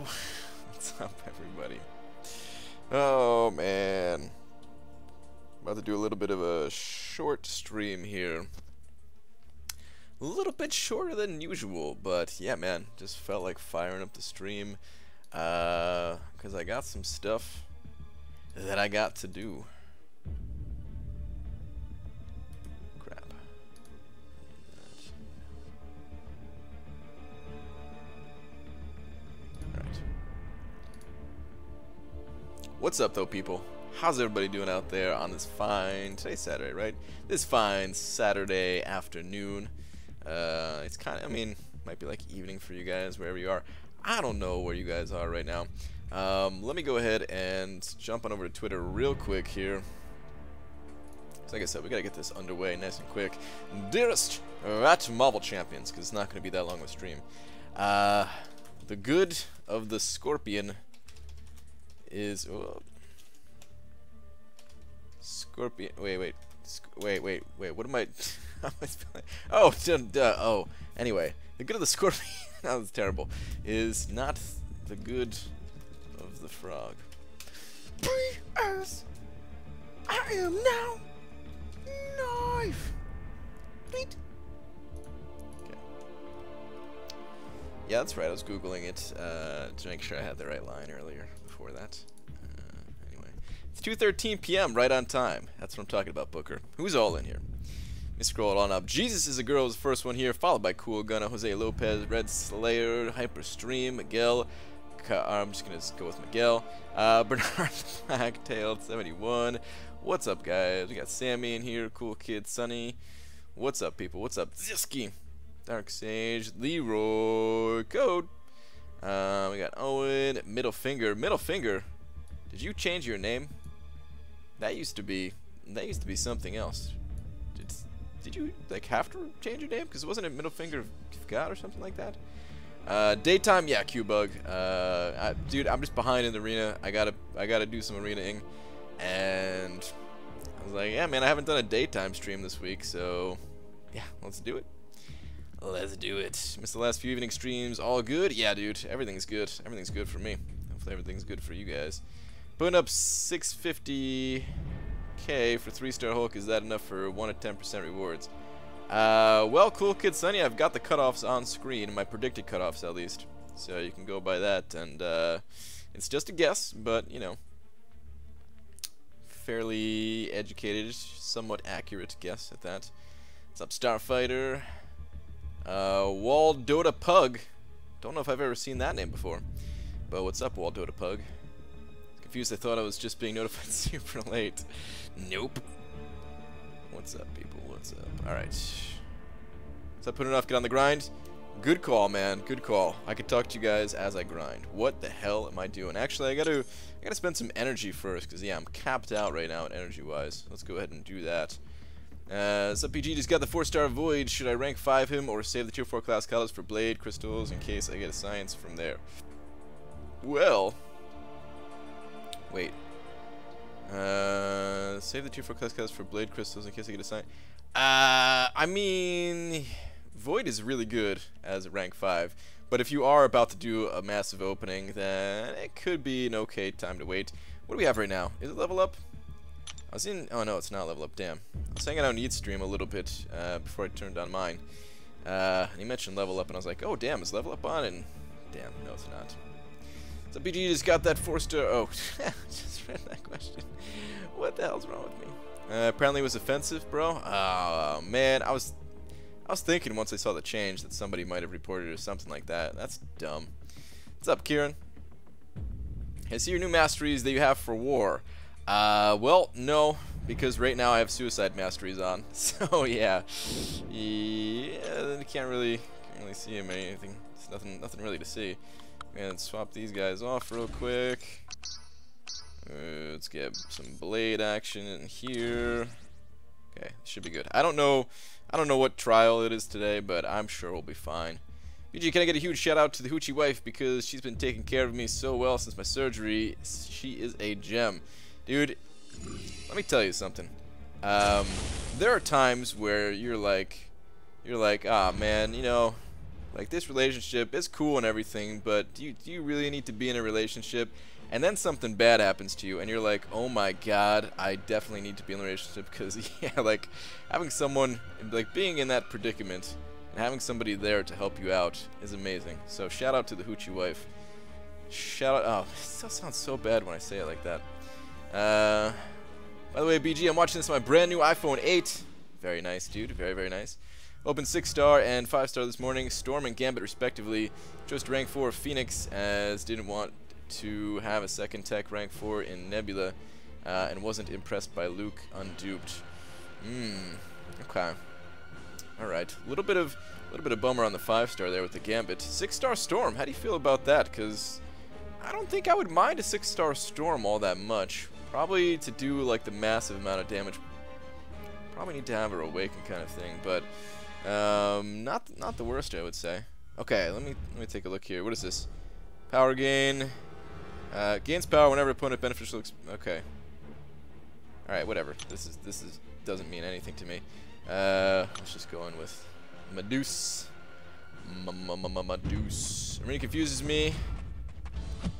Yo! What's up, everybody? Oh, man. About to do a little bit of a short stream here. A little bit shorter than usual, but yeah, man. Just felt like firing up the stream. Because I got some stuff that I got to do. Crap. Alright. What's up, though, people? How's everybody doing out there on this fine, today's Saturday, right? This fine Saturday afternoon. It's kind of, I mean, might be like evening for you guys, wherever you are. I don't know where you guys are right now. Let me go ahead and jump on over to Twitter real quick here. So like I said, we gotta get this underway nice and quick. Dearest at Marvel Champions, because it's not gonna be that long of a stream. The good of the Scorpion is... Oh, Scorpion. Wait. What am I? How am I spelling? Oh, oh. Anyway, the good of the Scorpion. That was terrible. Is not the good of the frog. Free as I am now. Knife. Bleed. Okay. Yeah, that's right. I was googling it to make sure I had the right line earlier. Before that. It's 2:13 p.m. right on time. That's what I'm talking about, Booker. Who's all in here? Let me scroll it on up. Jesus is a Girl is the first one here, followed by Cool Gunna, Jose Lopez, Red Slayer, Hyperstream, Miguel. I'm just gonna go with Miguel. Bernard Blacktailed 71. What's up, guys? We got Sammy in here. Cool Kid Sunny. What's up, people? What's up? Ziski. Dark Sage. Leroy. Code. We got Owen. Middle Finger. Middle Finger. Did you change your name? That used to be something else. Did you like have to change your name? Because wasn't it Middle Finger of God or something like that? Daytime, yeah, Q-Bug. Dude, I'm just behind in the arena. I gotta do some arena-ing, and I was like, yeah, man, I haven't done a daytime stream this week, so yeah, let's do it. Let's do it. Missed the last few evening streams. All good? Yeah, dude. Everything's good. Everything's good for me. Hopefully everything's good for you guys. Putting up 650k for 3-star Hulk. Is that enough for 1 to 10% rewards? Well, Cool Kid Sunny, I've got the cutoffs on screen, my predicted cutoffs at least, so you can go by that. And it's just a guess, but you know, fairly educated, somewhat accurate guess at that. What's up, Starfighter? Wall Dota Pug. Don't know if I've ever seen that name before, but what's up, Wall Dota Pug? Confused, I thought I was just being notified super late. Nope. What's up, people? What's up? Alright. Is that put enough? Get on the grind? Good call, man. Good call. I could talk to you guys as I grind. What the hell am I doing? Actually, I gotta spend some energy first, because yeah, I'm capped out right now energy-wise. Let's go ahead and do that. SupPG just got the 4-star Void. Should I rank 5 him or save the tier 4 class colors for Blade Crystals in case I get a science from there? Well... Wait. Save the tier 4 class for Blade Crystals in case I get a sign. I mean, Void is really good as rank 5. But if you are about to do a massive opening, then it could be an okay time to wait. What do we have right now? Is it level up? I was in... Oh, no, it's not level up. Damn. I was hanging out on Eat Stream a little bit before I turned on mine. And he mentioned level up, and I was like, oh, damn, is level up on? And damn, no, it's not. So BG just got that 4-star. Oh, just read that question. What the hell's wrong with me? Apparently it was offensive, bro. Oh man, I was thinking once I saw the change that somebody might have reported or something like that. That's dumb. What's up, Kieran? I see your new masteries that you have for war. Well, no, because right now I have suicide masteries on. So yeah, you can't really see him or anything. There's nothing really to see. And swap these guys off real quick. Let's get some blade action in here. Okay, should be good. I don't know what trial it is today, but I'm sure we'll be fine. BG, can I get a huge shout out to the Hoochie wife because she's been taking care of me so well since my surgery. She is a gem. Dude, let me tell you something. There are times where you're like, ah man, you know, Like, this relationship is cool and everything, but do you really need to be in a relationship? And then something bad happens to you, and you're like, oh my god, I definitely need to be in a relationship, because, yeah, like, having someone, like, being in that predicament and having somebody there to help you out is amazing. So, shout out to the hoochie wife. Shout out, oh, it still sounds so bad when I say it like that. By the way, BG, I'm watching this on my brand new iPhone 8. Very nice, dude, very, very nice. Opened 6-star and 5-star this morning, Storm and Gambit respectively. Chose to rank 4 Phoenix, as didn't want to have a second tech rank 4 in Nebula, and wasn't impressed by Luke unduped. Okay. Alright. A little bit of bummer on the 5-star there with the Gambit. 6-star Storm, how do you feel about that? Because I don't think I would mind a 6-star Storm all that much. Probably to do like the massive amount of damage. Probably need to have her awaken kind of thing, but not the worst, I would say. Okay, let me take a look here. What is this? Power gain. Gains power whenever opponent beneficial. Okay. All right, whatever. This doesn't mean anything to me. Let's just go in with Medusa. Medusa. It really confuses me.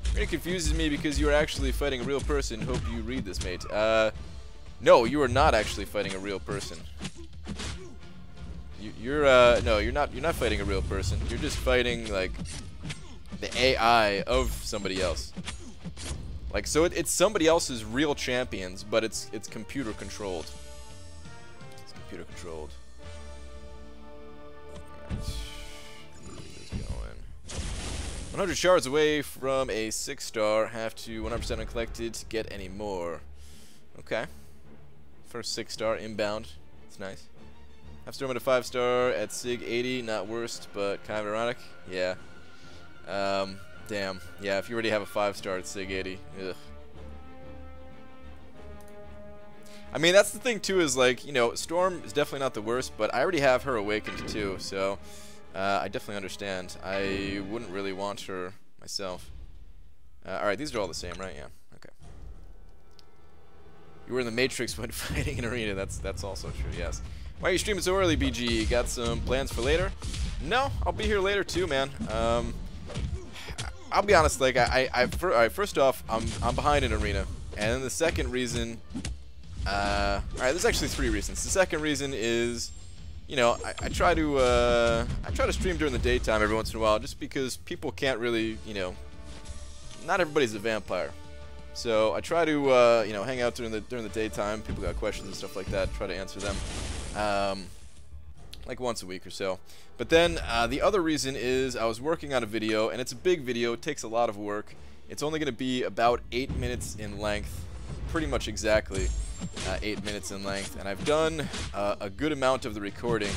It really confuses me because you are actually fighting a real person. Hope you read this, mate. No, you are not actually fighting a real person. No, you're not fighting a real person. You're just fighting like the AI of somebody else. Like, so it's somebody else's real champions, but it's computer controlled. It's computer controlled. Alright. Keep this going. 100 shards away from a 6-star. Have to 100% uncollected to get any more. Okay. First 6-star inbound. It's nice. Have Storm at a 5-star at Sig 80. Not worst, but kind of ironic. Yeah. Damn. Yeah, if you already have a 5-star at Sig 80. Ugh. I mean, that's the thing, too, is like, you know, Storm is definitely not the worst, but I already have her awakened, too, so I definitely understand. I wouldn't really want her myself. Alright, these are all the same, right? Yeah. Okay. You were in the Matrix when fighting an arena. That's also true, yes. Why are you streaming so early, BG? Got some plans for later? No, I'll be here later, too, man. I'll be honest, like, alright, first off, I'm behind an arena. And then the second reason, alright, there's actually 3 reasons. The second reason is, you know, I try to stream during the daytime every once in a while, just because people can't really, you know, not everybody's a vampire. So I try to, you know, hang out during the daytime. People got questions and stuff like that. Try to answer them, like once a week or so. But then the other reason is I was working on a video, and it's a big video. It takes a lot of work. It's only going to be about 8 minutes in length, pretty much exactly 8 minutes in length. And I've done a good amount of the recording,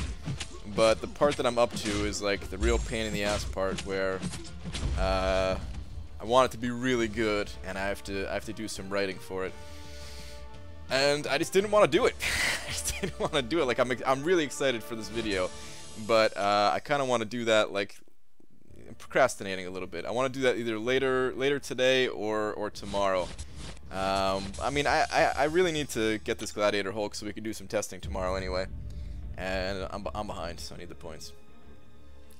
but the part that I'm up to is like the real pain in the ass part, where I want it to be really good, and I have to do some writing for it. And I just didn't want to do it. I just didn't want to do it. Like, I'm really excited for this video, but I kind of want to do that, like, procrastinating a little bit. I want to do that either later today or tomorrow. I mean, I really need to get this Gladiator Hulk so we can do some testing tomorrow anyway. And I'm behind, so I need the points.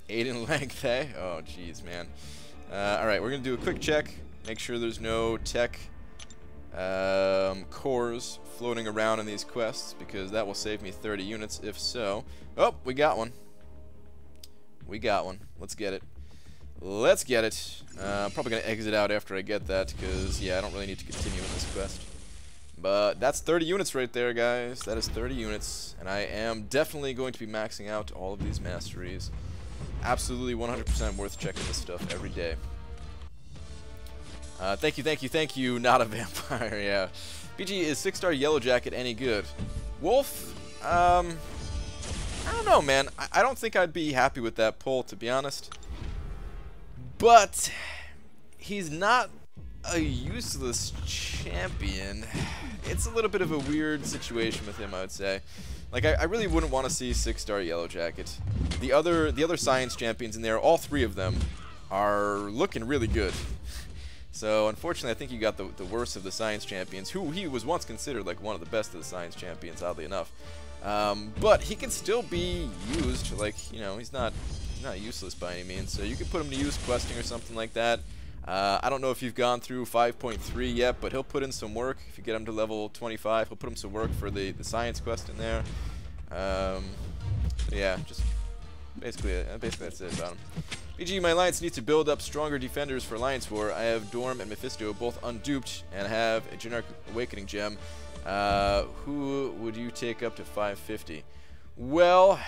8 in length, eh? Oh, jeez, man. Alright, we're going to do a quick check. Make sure there's no tech cores floating around in these quests, because that will save me 30 units if so. Oh, we got one. We got one. Let's get it. Let's get it. I'm probably going to exit out after I get that, because, yeah, I don't really need to continue in this quest. But that's 30 units right there, guys. That is 30 units, and I am definitely going to be maxing out all of these masteries. Absolutely 100% worth checking this stuff every day. Thank you, not a vampire, yeah. BG, is 6-star Yellow Jacket any good? Wolf? I don't know, man. I don't think I'd be happy with that pull, to be honest. But he's not a useless champion. It's a little bit of a weird situation with him, I would say. Like, I really wouldn't want to see 6-star Yellow Jacket. The other science champions in there, all 3 of them, are looking really good. So, unfortunately, I think you got the worst of the science champions, who he was once considered like one of the best of the science champions, oddly enough. But he can still be used. Like, you know, he's not not useless by any means. So you could put him to use questing or something like that. I don't know if you've gone through 5.3 yet, but he'll put in some work. If you get him to level 25, he'll put in some work for the science quest in there. So yeah, just basically that's it about him. BG, my alliance needs to build up stronger defenders for Alliance War. I have Dorm and Mephisto both unduped and have a generic awakening gem. Who would you take up to 550? Well,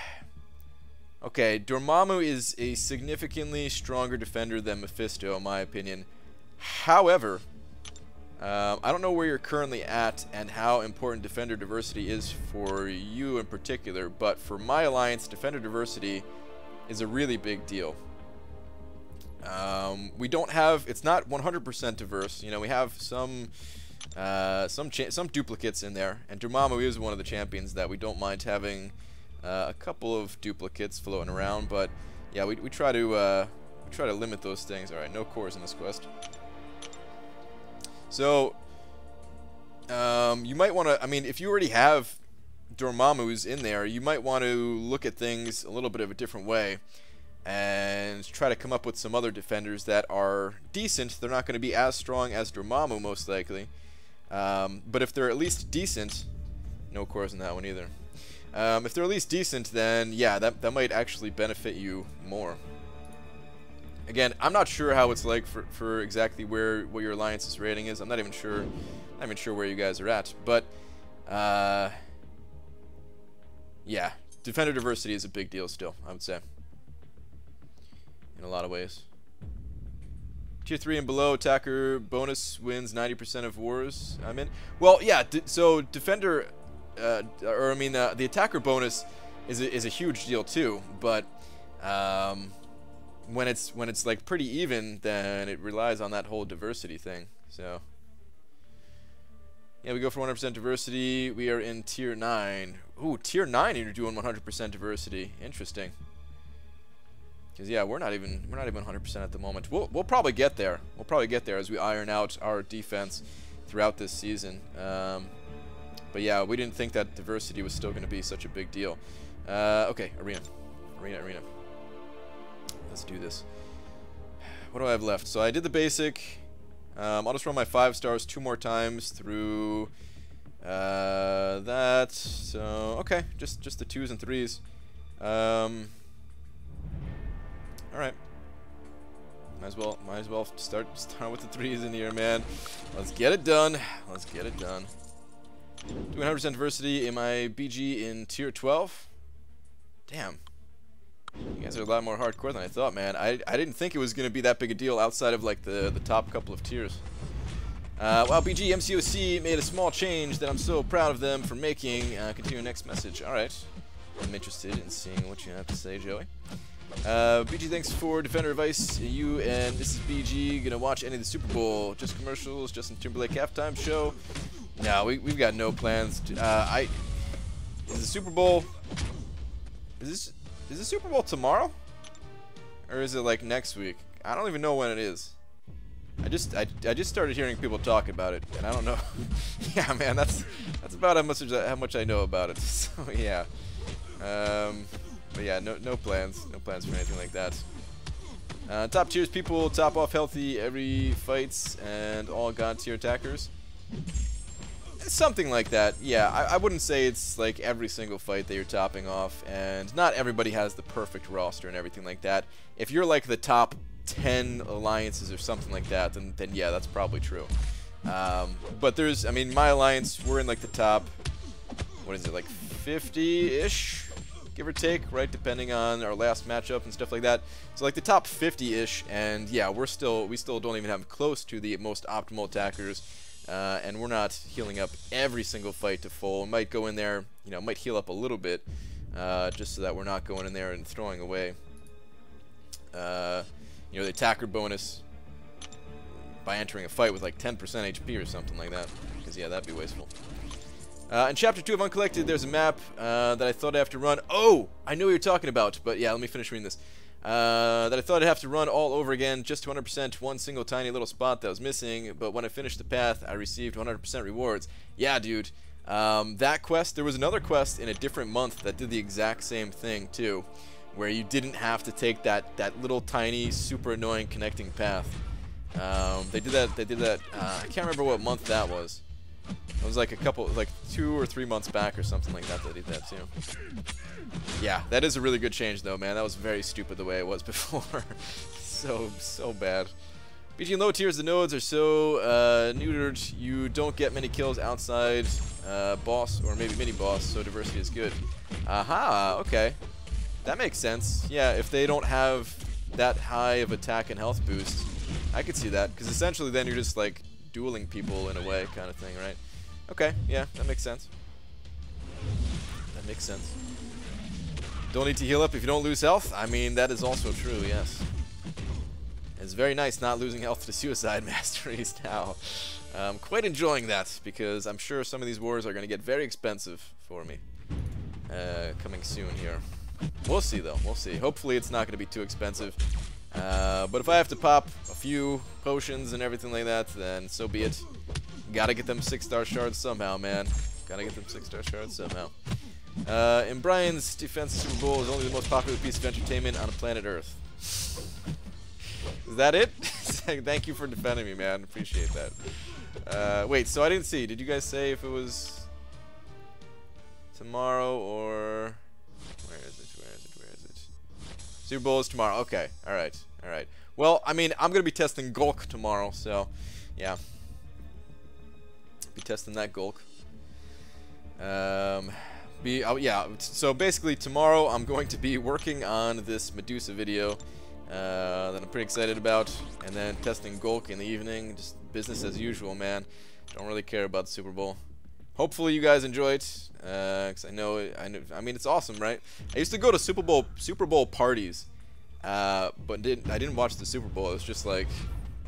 okay, Dormammu is a significantly stronger defender than Mephisto, in my opinion. However, I don't know where you're currently at and how important defender diversity is for you in particular, but for my alliance, defender diversity is a really big deal. We don't have, it's not 100% diverse. You know, we have some duplicates in there, and Dormammu is one of the champions that we don't mind having a couple of duplicates floating around. But yeah, we try to limit those things. All right, no cores in this quest. So you might want to, I mean, if you already have Dormammu's in there, you might want to look at things a little bit of a different way and try to come up with some other defenders that are decent. They're not going to be as strong as Dormammu, most likely. But if they're at least decent, no cores in that one either. If they're at least decent, then yeah, that might actually benefit you more. Again, I'm not sure how it's like for exactly what your alliance's rating is. I'm not even sure where you guys are at. But yeah, defender diversity is a big deal still, I would say, in a lot of ways. Tier 3 and below, attacker bonus wins 90% of wars I'm in. Well, yeah, so defender, or I mean, the attacker bonus is a huge deal too. But when it's like pretty even, then it relies on that whole diversity thing. So yeah, we go for 100% diversity. We are in tier 9. Ooh, tier 9, and you're doing 100% diversity. Interesting. Because yeah, we're not even 100% at the moment. We'll probably get there. We'll probably get there as we iron out our defense throughout this season. But yeah, we didn't think that diversity was still going to be such a big deal. Okay, arena. Let's do this. What do I have left? So I did the basic. I'll just run my 5 stars 2 more times through that. So okay, just the 2s and 3s. All right. Might as well start with the 3s in here, man. Let's get it done. Let's get it done. Doing 100% diversity in my BG in tier 12. Damn. You guys are a lot more hardcore than I thought, man. I didn't think it was going to be that big a deal outside of like the top couple of tiers. Well, BG MCOC made a small change that I'm so proud of them for making. Continue next message. All right. I'm interested in seeing what you have to say, Joey. BG, thanks for defender advice. You and Mrs. BG gonna watch any of the Super Bowl? Just commercials? Justin Timberlake halftime show? No, we've got no plans. Is the Super Bowl? Is the Super Bowl tomorrow? Or is it like next week? I don't even know when it is. I just started hearing people talk about it, and I don't know. Yeah, man, that's about how much I know about it. So yeah. But yeah, no plans for anything like that. Top tiers people top off healthy every fights and all god tier attackers. Something like that. Yeah, I wouldn't say it's like every single fight that you're topping off, and not everybody has the perfect roster and everything like that. If you're like the top 10 alliances or something like that, then yeah, that's probably true. But I mean, my alliance, we're in like the top, what is it, like 50-ish? Give or take, right, depending on our last matchup and stuff like that. So like the top 50-ish, and yeah, we still don't even have close to the most optimal attackers, and we're not healing up every single fight to full. We might go in there, you know, might heal up a little bit, just so that we're not going in there and throwing away, you know, the attacker bonus by entering a fight with like 10% HP or something like that, because yeah, that'd be wasteful. In Chapter 2 of Uncollected, there's a map that I thought I'd have to run. Oh, I know what you're talking about, but yeah, let me finish reading this. That I thought I'd have to run all over again, just 100% one single tiny little spot that was missing, but when I finished the path, I received 100% rewards. Yeah, dude. That quest, there was another quest in a different month that did the exact same thing, too, where you didn't have to take that little tiny, super annoying connecting path. They did that. I can't remember what month that was. It was like 2 or 3 months back or something like that. They did that too. Yeah, that is a really good change though, man. That was very stupid the way it was before. so bad. BG in low tiers, the nodes are so neutered, you don't get many kills outside boss or maybe mini boss, so diversity is good. Aha, okay. That makes sense. Yeah, if they don't have that high of attack and health boost, I could see that, because essentially then you're just like dueling people in a way kind of thing, right? Okay, yeah, that makes sense. That makes sense. Don't need to heal up if you don't lose health. I mean, that is also true, yes. It's very nice not losing health to suicide masteries now. I'm quite enjoying that, because I'm sure some of these wars are going to get very expensive for me. Coming soon here. We'll see, though. We'll see. Hopefully it's not going to be too expensive. But if I have to pop a few potions and everything like that, then so be it. Gotta get them 6-star shards somehow, man. Gotta get them 6-star shards somehow. In Brian's defense, Super Bowl is only the most popular piece of entertainment on planet Earth. Is that it? Thank you for defending me, man. Appreciate that. Wait, so I didn't see. Did you guys say if it was tomorrow or... Where is it? Where is it? Where is it? Super Bowl is tomorrow. Okay. Alright. Alright. Well, I mean, I'm going to be testing Gulk tomorrow, so... Yeah. Be testing that Gulk. Yeah, so basically tomorrow I'm going to be working on this Medusa video that I'm pretty excited about, and then testing Gulk in the evening. Just business as usual, man. Don't really care about the Super Bowl. Hopefully you guys enjoy it, because I mean, it's awesome, right? I used to go to Super Bowl parties, but I didn't watch the Super Bowl. It was just like,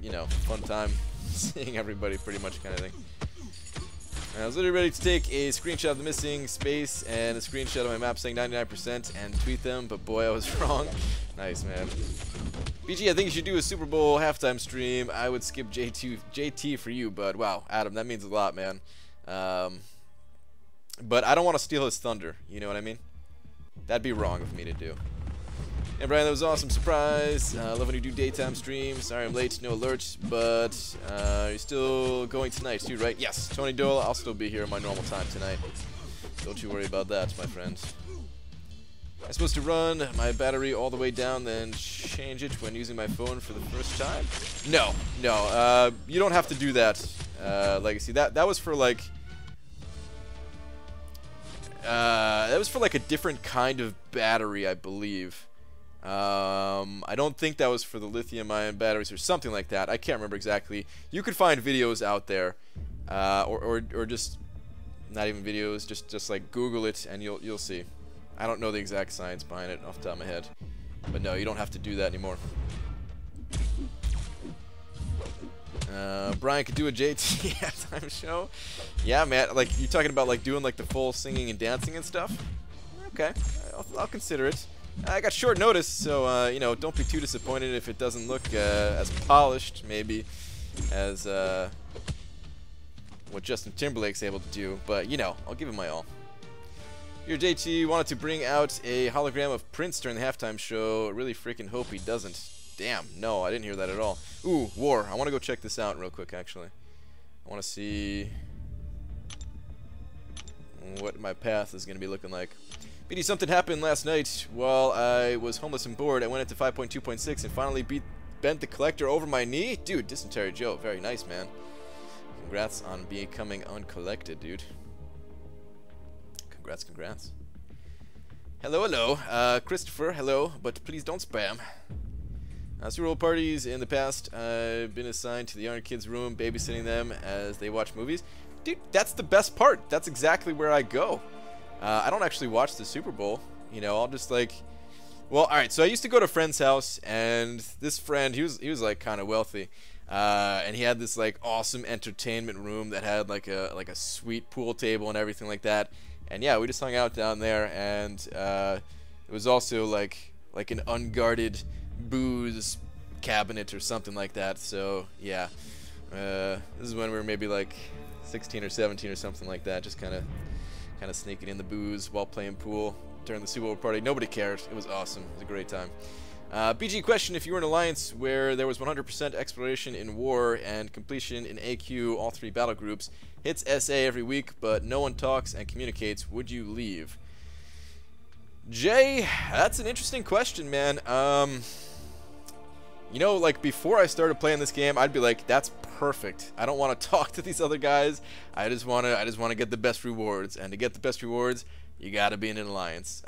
you know, fun time seeing everybody pretty much kind of thing. I was literally ready to take a screenshot of the missing space and a screenshot of my map saying 99% and tweet them, but boy, I was wrong. Nice, man. BG, I think you should do a Super Bowl halftime stream. I would skip JT for you, bud. Wow, Adam, that means a lot, man. But I don't want to steal his thunder, you know what I mean? That'd be wrong of me to do. And Brian, that was awesome. Surprise. Love when you do daytime streams. Sorry I'm late, no alerts, but you're still going tonight too, right? Yes, Tony Dole, I'll still be here at my normal time tonight. Don't you worry about that, my friend. I'm supposed to run my battery all the way down, then change it when using my phone for the first time? No, no, you don't have to do that, Legacy. That was for like... that was for like a different kind of battery, I believe. I don't think that was for the lithium-ion batteries or something like that. I can't remember exactly. You could find videos out there, or just not even videos. Just like Google it and you'll see. I don't know the exact science behind it off the top of my head, but no, you don't have to do that anymore. Brian could do a JT halftime show. Yeah, man. Like you're talking about like doing like the full singing and dancing and stuff. Okay, I'll consider it. I got short notice, so you know, don't be too disappointed if it doesn't look as polished, maybe, as what Justin Timberlake's able to do. But you know, I'll give it my all. Your JT wanted to bring out a hologram of Prince during the halftime show. Really freaking hope he doesn't. Damn, no, I didn't hear that at all. Ooh, War. I want to go check this out real quick, actually. I want to see what my path is going to be looking like. BD, something happened last night while I was homeless and bored. I went into 5.2.6 and finally bent the collector over my knee. Dude, Dysentery Joe, very nice, man. Congrats on becoming uncollected, dude. Congrats, congrats. Hello, hello. Christopher, hello, but please don't spam. Super Bowl parties in the past, I've been assigned to the younger kids' room, babysitting them as they watch movies. Dude, that's the best part. That's exactly where I go. I don't actually watch the Super Bowl, you know, I'll just like, well, alright, so I used to go to a friend's house, and this friend, he was like kind of wealthy, and he had this like awesome entertainment room that had like a sweet pool table and everything like that, and yeah, we just hung out down there, and it was also like an unguarded booze cabinet or something like that, so yeah, this is when we were maybe like 16 or 17 or something like that, just kind of sneaking in the booze while playing pool during the Super Bowl party. Nobody cared. It was awesome. It was a great time. BG question, if you were in an alliance where there was 100% exploration in war and completion in AQ, all 3 battle groups, hits SA every week, but no one talks and communicates, would you leave? Jay, that's an interesting question, man. You know, like, before I started playing this game, I'd be like, that's perfect. I don't want to talk to these other guys. I just want to get the best rewards, and to get the best rewards, you got to be in an alliance.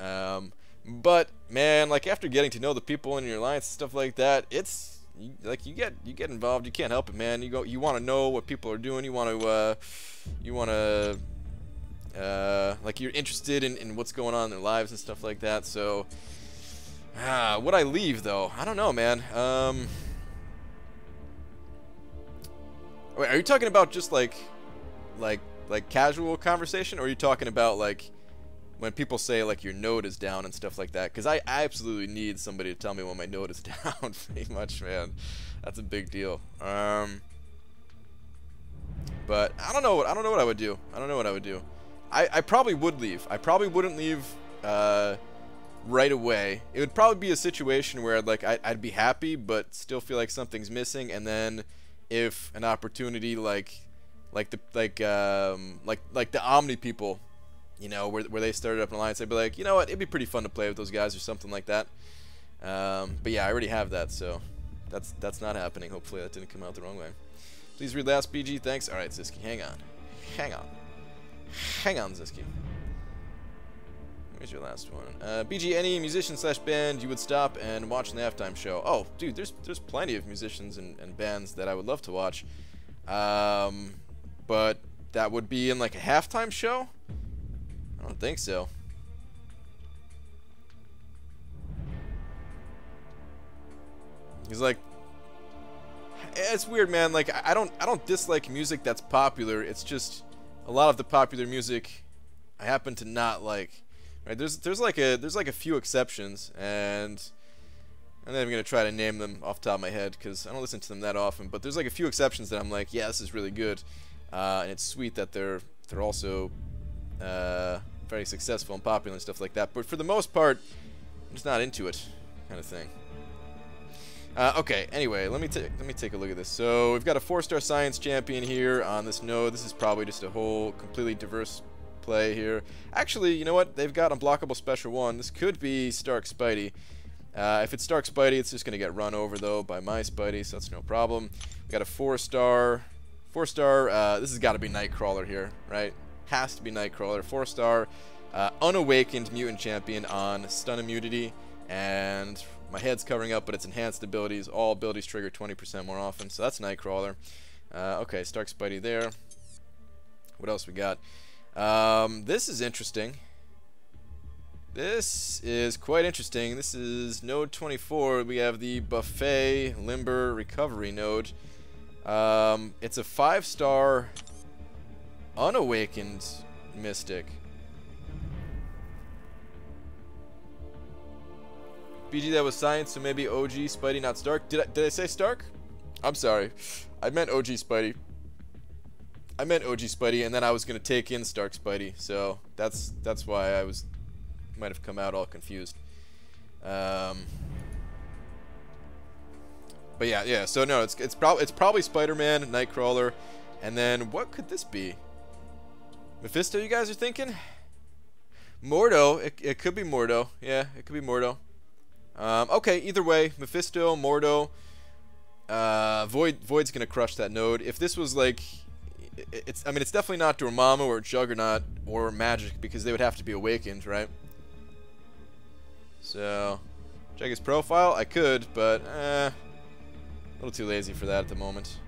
But man, like, after getting to know the people in your alliance and stuff like that, it's like you get involved. You can't help it, man. You want to know what people are doing. You want to like, you're interested in what's going on in their lives and stuff like that. So would I leave though? I don't know, man. Wait, are you talking about just like casual conversation, or are you talking about like when people say like your node is down and stuff like that? Because I absolutely need somebody to tell me when my node is down. Pretty much, man. That's a big deal. But I don't know what I would do. I probably would leave. I probably wouldn't leave right away. It would probably be a situation where like I'd be happy but still feel like something's missing, and then if an opportunity like the Omni people, you know, where they started up an alliance, I'd be like, you know what, it'd be pretty fun to play with those guys or something like that. But yeah, I already have that, so that's not happening. Hopefully that didn't come out the wrong way. Please read last, BG. Thanks. All right, Zisky, hang on, Zisky. Where's your last one? BG, any musician / band you would stop and watch in the halftime show? Oh, dude, there's plenty of musicians and bands that I would love to watch. But that would be in like a halftime show? I don't think so. He's like, it's weird, man. Like, I don't dislike music that's popular. It's just a lot of the popular music I happen to not like. Right? There's like a few exceptions, and I'm not even gonna try to name them off the top of my head because I don't listen to them that often. But there's like a few exceptions that I'm like, yeah, this is really good, and it's sweet that they're also very successful and popular and stuff like that. But for the most part, I'm just not into it, kind of thing. Okay, anyway, let me take a look at this. So we've got a 4-star science champion here on this node. This is probably just a whole completely diverse play here. Actually, you know what? They've got unblockable special 1. This could be Stark Spidey. If it's Stark Spidey, it's just going to get run over, though, by my Spidey, so that's no problem. We've got a 4-star. 4-star, this has got to be Nightcrawler here, right? Has to be Nightcrawler. 4-star, unawakened mutant champion on stun immunity, and my head's covering up, but it's enhanced abilities. All abilities trigger 20% more often, so that's Nightcrawler. Okay, Stark Spidey there. What else we got? This is interesting. This is quite interesting. This is node 24. We have the Buffet Limber Recovery node. It's a 5-star unawakened mystic. BG, that was science, so maybe OG Spidey, not Stark. Did I say Stark? I'm sorry. I meant OG Spidey. I meant OG Spidey, and then I was gonna take in Stark Spidey, so that's why I might have come out all confused. But yeah. So no, it's probably Spider-Man, Nightcrawler, and then what could this be? Mephisto, you guys are thinking? Mordo. It could be Mordo. Yeah, it could be Mordo. Okay, either way, Mephisto, Mordo. Void's gonna crush that node. If this was like, I mean, it's definitely not Dormammu or Juggernaut or Magic, because they would have to be awakened, right? So, check his profile. I could, but a little too lazy for that at the moment.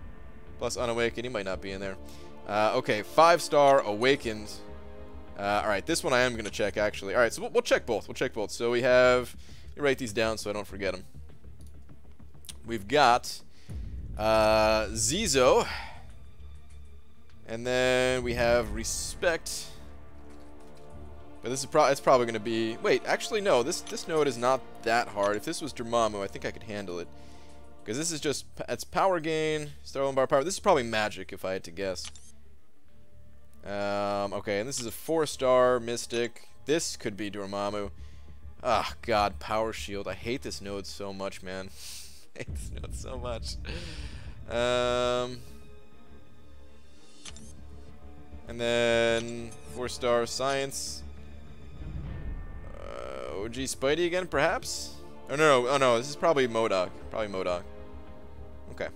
Plus unawakened, he might not be in there. Okay, 5-star awakened. All right, this one I am gonna check actually. All right, so we'll check both. We'll check both. So we have. Let me write these down so I don't forget them. We've got Zizo, and then we have Respect. But this is it's probably going to be. Wait, actually no. This node is not that hard. If this was Dormammu, I think I could handle it, because this is just it's power gain, Star Bar power. This is probably Magic if I had to guess. Okay, and this is a 4-star Mystic. This could be Dormammu. Ah, God, Power Shield. I hate this node so much, man. I hate this node so much. And then 4-star Science. OG Spidey again, perhaps? Oh no, oh no, this is probably MODOK. Probably MODOK. Okay.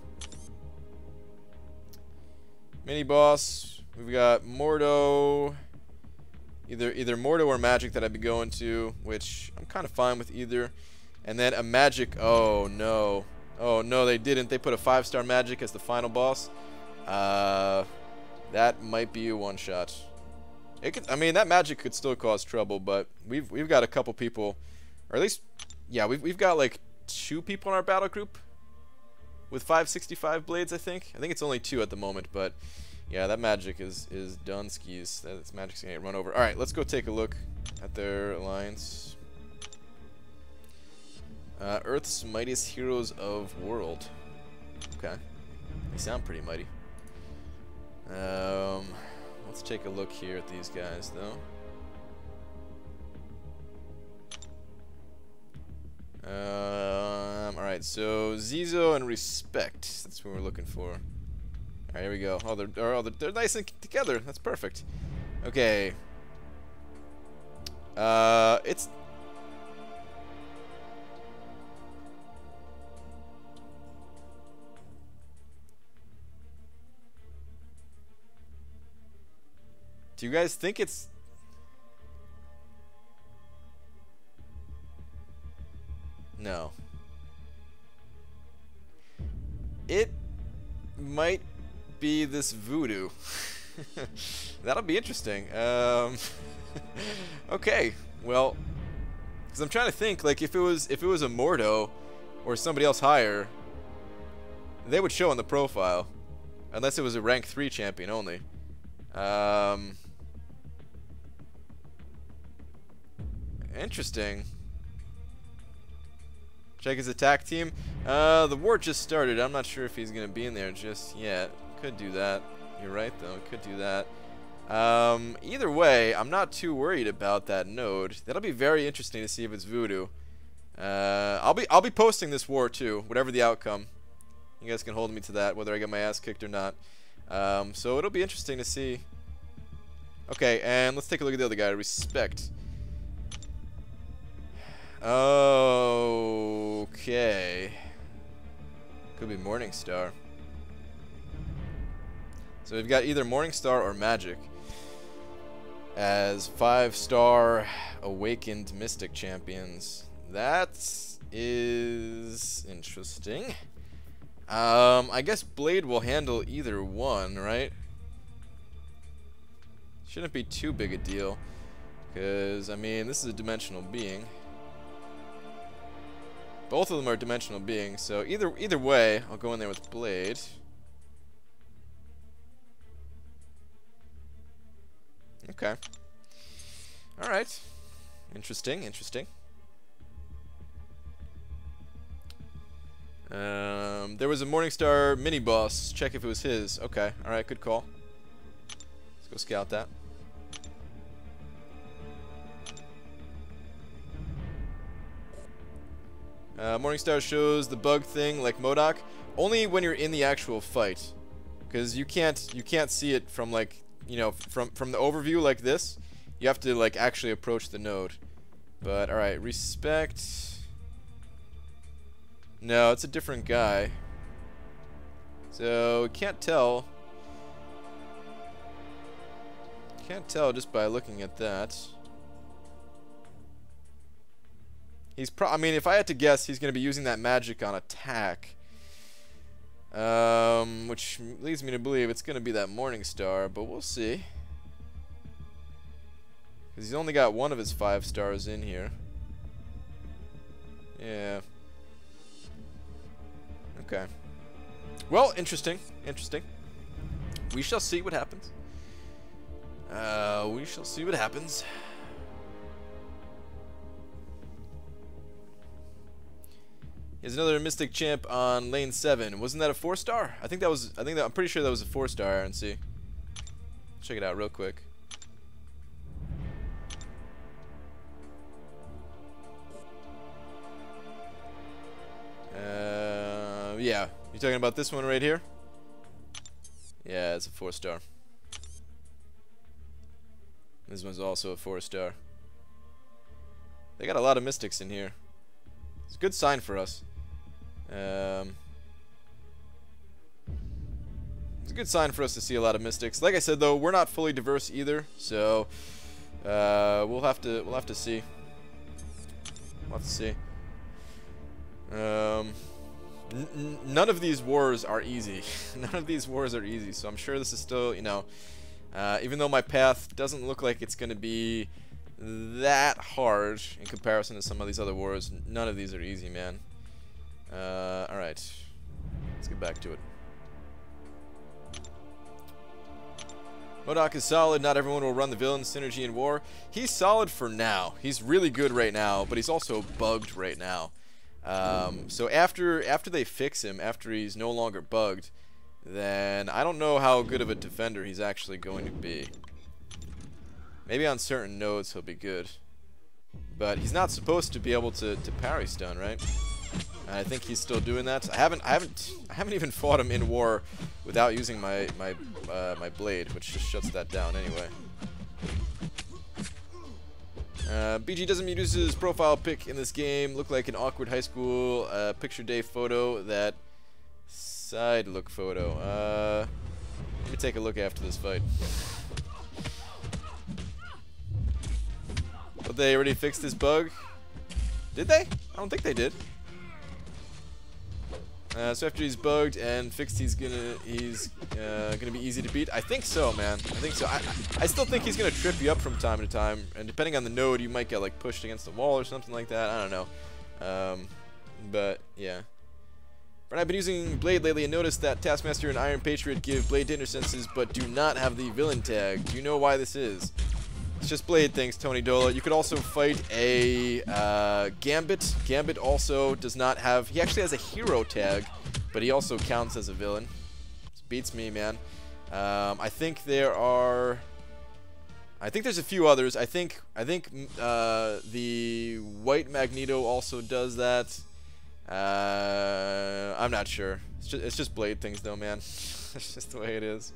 Mini boss. We've got Mordo. Either Mordo or Magic that I'd be going to, which I'm kind of fine with either. And then a Magic. Oh no. Oh no, they didn't. They put a 5-star Magic as the final boss. That might be a one-shot. It could, I mean, that Magic could still cause trouble, but we've got a couple people, or at least, yeah, we've got like 2 people in our battle group with 565 blades. I think it's only 2 at the moment, but yeah, that Magic is done skis. That Magic's gonna get run over. All right, let's go take a look at their alliance. Earth's mightiest heroes of world. Okay, they sound pretty mighty. Let's take a look here at these guys, though. Alright, so Zizo and Respect. That's what we're looking for. Alright, here we go. Oh, they're nice and together. That's perfect. Okay. It's... Do you guys think it's... No. It might be this voodoo. That'll be interesting. Okay, well, because I'm trying to think, like, if it was a Mordo or somebody else higher, they would show in the profile, unless it was a rank 3 champion only. Interesting. Check his attack team. The war just started. I'm not sure if he's gonna be in there just yet. Could do that. You're right, though. Could do that. Either way, I'm not too worried about that node. That'll be very interesting to see if it's voodoo. I'll be posting this war too, whatever the outcome. You guys can hold me to that, whether I get my ass kicked or not. So it'll be interesting to see. Okay, and let's take a look at the other guy. Respect. Okay. Could be Morningstar. So we've got either Morningstar or Magic as 5-star awakened Mystic champions. That is interesting. I guess Blade will handle either one, right? Shouldn't be too big a deal, because I mean, this is a dimensional being. Both of them are dimensional beings, so either way, I'll go in there with Blade. Okay. All right. Interesting. Interesting. There was a Morningstar mini boss. Check if it was his. Okay. All right. Good call. Let's go scout that. Morningstar shows the bug thing like MODOK only when you're in the actual fight, because you can't see it from, like, you know, from the overview like this. You have to, like, actually approach the node. But all right, Respect. No, it's a different guy. So can't tell. Can't tell just by looking at that. He's I mean, if I had to guess, he's going to be using that Magic on attack. Which leads me to believe it's going to be that Morningstar, but we'll see. Because he's only got one of his 5 stars in here. Yeah. Okay. Well, interesting. Interesting. We shall see what happens. We shall see what happens. Here's another Mystic Champ on lane 7. Wasn't that a 4-star? I'm pretty sure that was a 4-star RNC. Check it out real quick. Yeah. You talking about this one right here? Yeah, it's a 4-star. This one's also a 4-star. They got a lot of mystics in here. It's a good sign for us. It's a good sign for us to see a lot of mystics. Like I said, though, we're not fully diverse either, so we'll have to see. We'll have to see. None of these wars are easy. None of these wars are easy, so I'm sure this is still, you know, even though my path doesn't look like it's going to be that hard in comparison to some of these other wars, none of these are easy, man. Alright. Let's get back to it. MODOK is solid. Not everyone will run the villain synergy in war. He's solid for now. He's really good right now, but he's also bugged right now. So after they fix him, after he's no longer bugged, then I don't know how good of a defender he's actually going to be. Maybe on certain nodes he'll be good, but he's not supposed to be able to parry stun, right? I think he's still doing that. I haven't even fought him in war without using my blade, which just shuts that down anyway. BG doesn't use his profile pic in this game. Look like an awkward high school picture day photo. That side look photo. Let me take a look after this fight. But they already fixed this bug? Did they? I don't think they did. So after he's bugged and fixed, he's gonna be easy to beat. I think so, man. I think so. I still think he's gonna trip you up from time to time, and depending on the node, you might get like pushed against the wall or something like that. I don't know. But yeah. But I've been using Blade lately and noticed that Taskmaster and Iron Patriot give Blade dinner senses, but do not have the villain tag. Do you know why this is? It's just Blade things, Tony Dola. You could also fight a Gambit. Gambit also does not have... He actually has a hero tag, but he also counts as a villain. This beats me, man. I think there are... I think there's a few others. I think the White Magneto also does that. I'm not sure. It's just Blade things, though, man. It's just the way it is.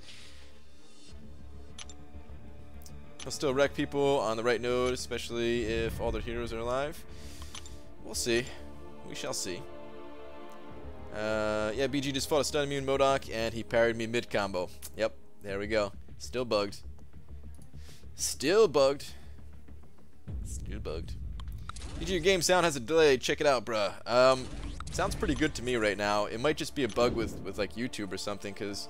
He'll still wreck people on the right node, especially if all their heroes are alive. We'll see. We shall see. Yeah, BG just fought a stun immune MODOK, and he parried me mid-combo. Yep, there we go. Still bugged. Still bugged. Still bugged. BG, your game sound has a delay. Check it out, bruh. Sounds pretty good to me right now. It might just be a bug with like YouTube or something, because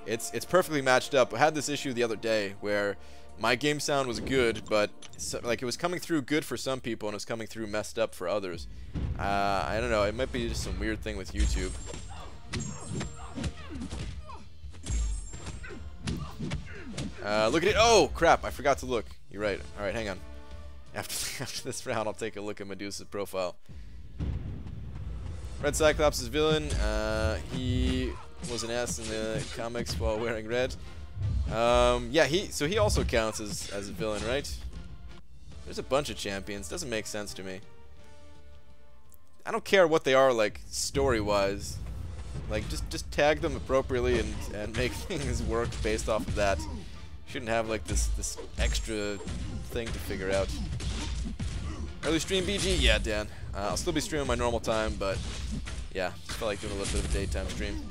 it's perfectly matched up. I had this issue the other day where my game sound was good, but like it was coming through good for some people and it was coming through messed up for others. I don't know. It might be just some weird thing with YouTube. Look at it. Oh, crap. I forgot to look. You're right. All right, hang on. After this round, I'll take a look at Medusa's profile. Red Cyclops is villain. He was an ass in the comics while wearing red. Yeah, he also counts as a villain, right? There's a bunch of champions. Doesn't make sense to me. I don't care what they are, like, story-wise. Like, just tag them appropriately and make things work based off of that. Shouldn't have, like, this extra thing to figure out. Early stream BG? Yeah, Dan. I'll still be streaming my normal time, but yeah, just felt like doing a little bit of a daytime stream.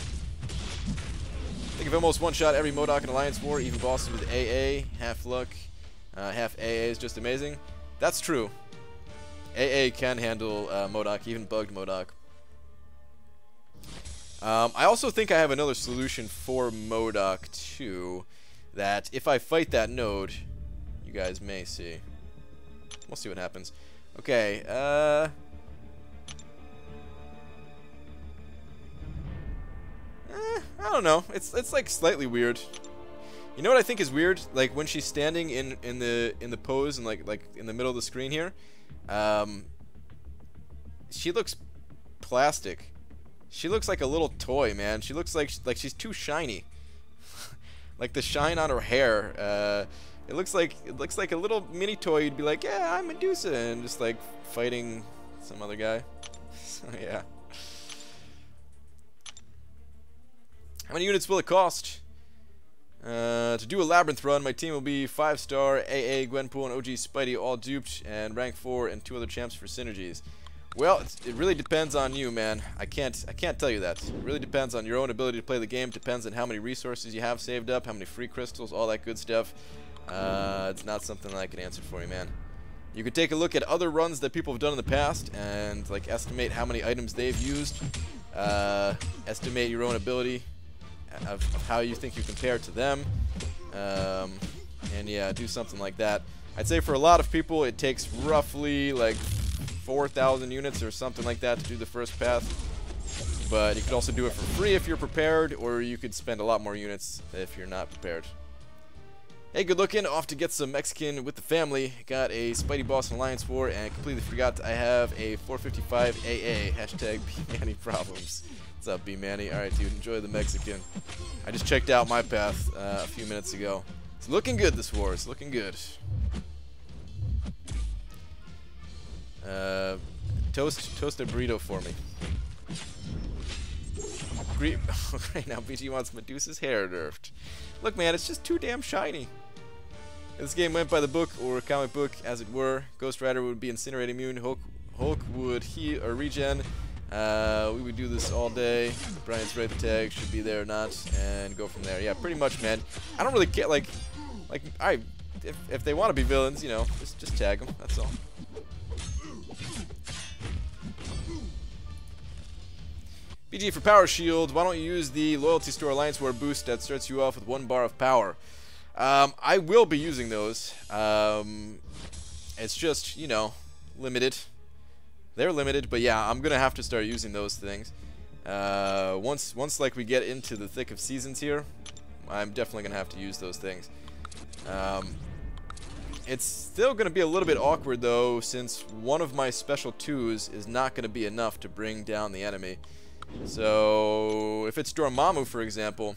I think I've almost one-shot every MODOK in Alliance War, even bosses with AA, half luck, half AA is just amazing. That's true. AA can handle MODOK, even bugged MODOK. I also think I have another solution for MODOK too, that if I fight that node, you guys may see. We'll see what happens. Okay, I don't know. It's like slightly weird. You know what I think is weird? Like when she's standing in the pose and like in the middle of the screen here, she looks plastic. She looks like a little toy, man. She looks like she's too shiny. Like the shine on her hair. It looks like a little mini toy. You'd be like, yeah, I'm Medusa, and just like fighting some other guy. So yeah. How many units will it cost? To do a Labyrinth run, my team will be 5-star, AA, Gwenpool, and OG Spidey all duped, and rank 4 and 2 other champs for synergies. Well, it really depends on you, man. I can't tell you that. It really depends on your own ability to play the game. Depends on how many resources you have saved up, how many free crystals, all that good stuff. It's not something that I can answer for you, man. You could take a look at other runs that people have done in the past and like estimate how many items they've used. Estimate your own ability of how you think you compare to them. And yeah, do something like that. I'd say for a lot of people it takes roughly like 4,000 units or something like that to do the first path. But you could also do it for free if you're prepared, or you could spend a lot more units if you're not prepared. Hey, good looking. Off to get some Mexican with the family. Got a Spidey Boss Alliance War and completely forgot I have a 455 AA. Hashtag B-Manny problems. What's up, B-Manny? Alright, dude, enjoy the Mexican. I just checked out my path a few minutes ago. It's looking good, this war. It's looking good. Toast a burrito for me. Great. Now BG wants Medusa's hair nerfed. Look, man, it's just too damn shiny. If this game went by the book, or comic book, as it were, Ghost Rider would be Incinerate immune, Hulk would heal or regen. We would do this all day. Brian's right, the tag should be there or not, and go from there. Yeah, pretty much, man. I don't really care. If they want to be villains, you know, just tag them. That's all. BG for Power Shield, why don't you use the Loyalty Store Alliance War boost that starts you off with 1 bar of power? I will be using those. It's just, you know, limited. They're limited, but yeah, I'm gonna have to start using those things. Once like we get into the thick of seasons here, I'm definitely gonna have to use those things. It's still gonna be a little bit awkward though, since one of my special 2s is not gonna be enough to bring down the enemy. So if it's Dormammu, for example,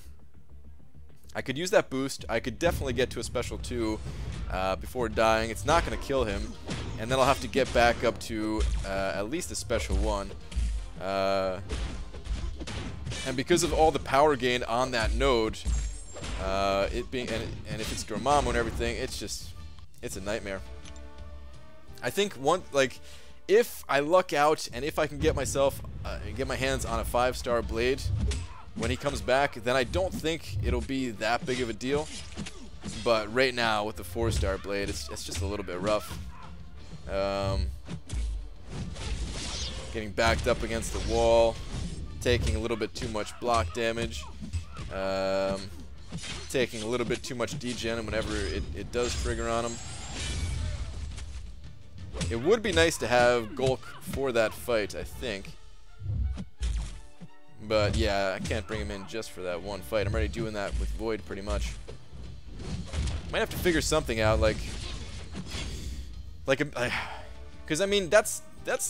I could use that boost. I could definitely get to a special 2 before dying. It's not going to kill him, and then I'll have to get back up to at least a special 1. And because of all the power gain on that node, it being and if it's Dormammu and everything, it's a nightmare. I think if I luck out and if I can get my hands on a 5-star blade when he comes back, then I don't think it'll be that big of a deal. But right now with the 4-star blade, it's just a little bit rough. Getting backed up against the wall, taking a little bit too much block damage, taking a little bit too much degen whenever it does trigger on him. It would be nice to have Gulk for that fight, I think. But yeah, I can't bring him in just for that one fight. I'm already doing that with Void pretty much. Might have to figure something out, because I mean that's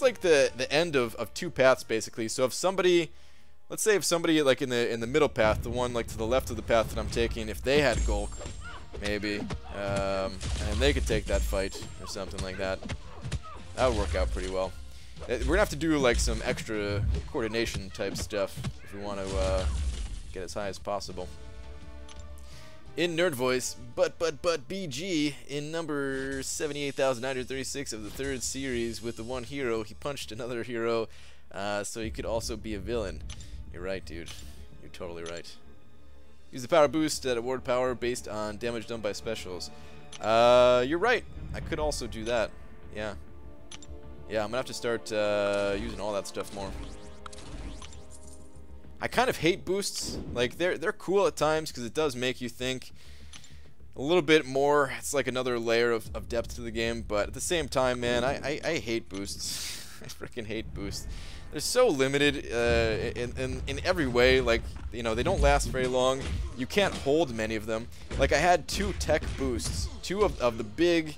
like the end of 2 paths basically. So if somebody, let's say if somebody like in the middle path, the one like to the left of the path that I'm taking, if they had Gulk, maybe, and they could take that fight or something like that. That would work out pretty well. We're gonna have to do like some extra coordination type stuff if we want to get as high as possible. In Nerd Voice, but BG in number 78,936 of the 3rd series with the one hero, he punched another hero, so he could also be a villain. You're right, dude. You're totally right. Use the power boost at award power based on damage done by specials. You're right. I could also do that. Yeah. Yeah, I'm gonna have to start using all that stuff more. I kind of hate boosts. Like they're cool at times because it does make you think a little bit more. It's like another layer of depth to the game. But at the same time, man, I hate boosts. I freaking hate boosts. They're so limited in every way. Like, you know, they don't last very long. You can't hold many of them. Like I had 2 tech boosts, 2 of the big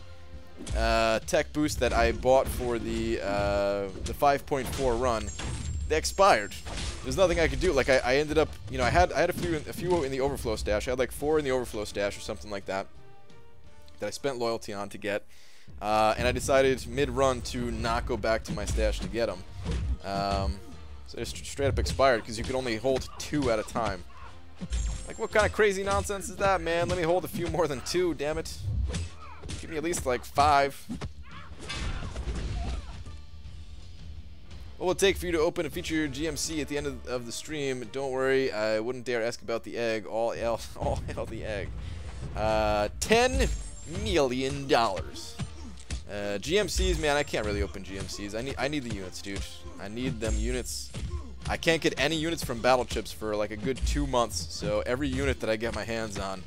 tech boost that I bought for the 5.4 run. They expired. There's nothing I could do. Like I ended up, you know, I had a few in the overflow stash. I had like 4 in the overflow stash or something like that I spent loyalty on to get, and I decided mid-run to not go back to my stash to get them. So they straight up expired because you could only hold 2 at a time. Like, what kind of crazy nonsense is that, man? Let me hold a few more than 2, damn it. Give me at least, like, 5. What will it take for you to open and feature your GMC at the end of the stream? Don't worry, I wouldn't dare ask about the egg. All hell the egg. $10 million. GMCs, man, I can't really open GMCs. I need the units, dude. I need them units. I can't get any units from battle chips for like a good 2 months. So every unit that I get my hands on,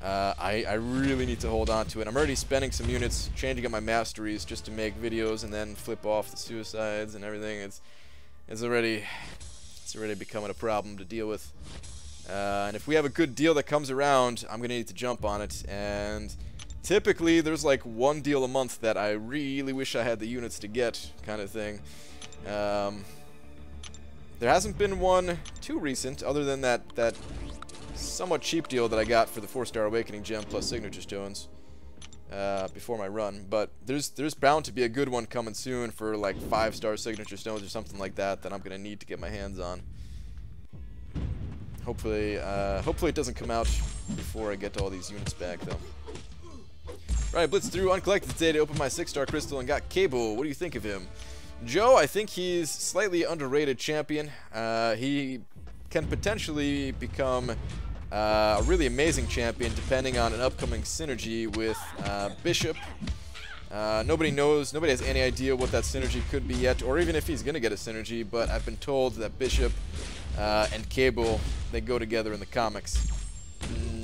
I really need to hold on to it. I'm already spending some units, changing up my masteries just to make videos and then flip off the suicides and everything. It's already becoming a problem to deal with. And if we have a good deal that comes around, I'm gonna need to jump on it. And typically, there's like 1 deal a month that I really wish I had the units to get, kind of thing. There hasn't been one too recent, other than that somewhat cheap deal that I got for the 4-star Awakening Gem plus Signature Stones before my run. But there's bound to be a good one coming soon for like 5-star Signature Stones or something like that I'm gonna need to get my hands on. Hopefully it doesn't come out before I get all these units back, though. Right, blitzed through uncollected today to open my 6-star crystal and got Cable. What do you think of him? Joe, I think he's slightly underrated champion. He can potentially become a really amazing champion depending on an upcoming synergy with Bishop. Nobody knows, nobody has any idea what that synergy could be yet, or even if he's going to get a synergy, but I've been told that Bishop and Cable, they go together in the comics.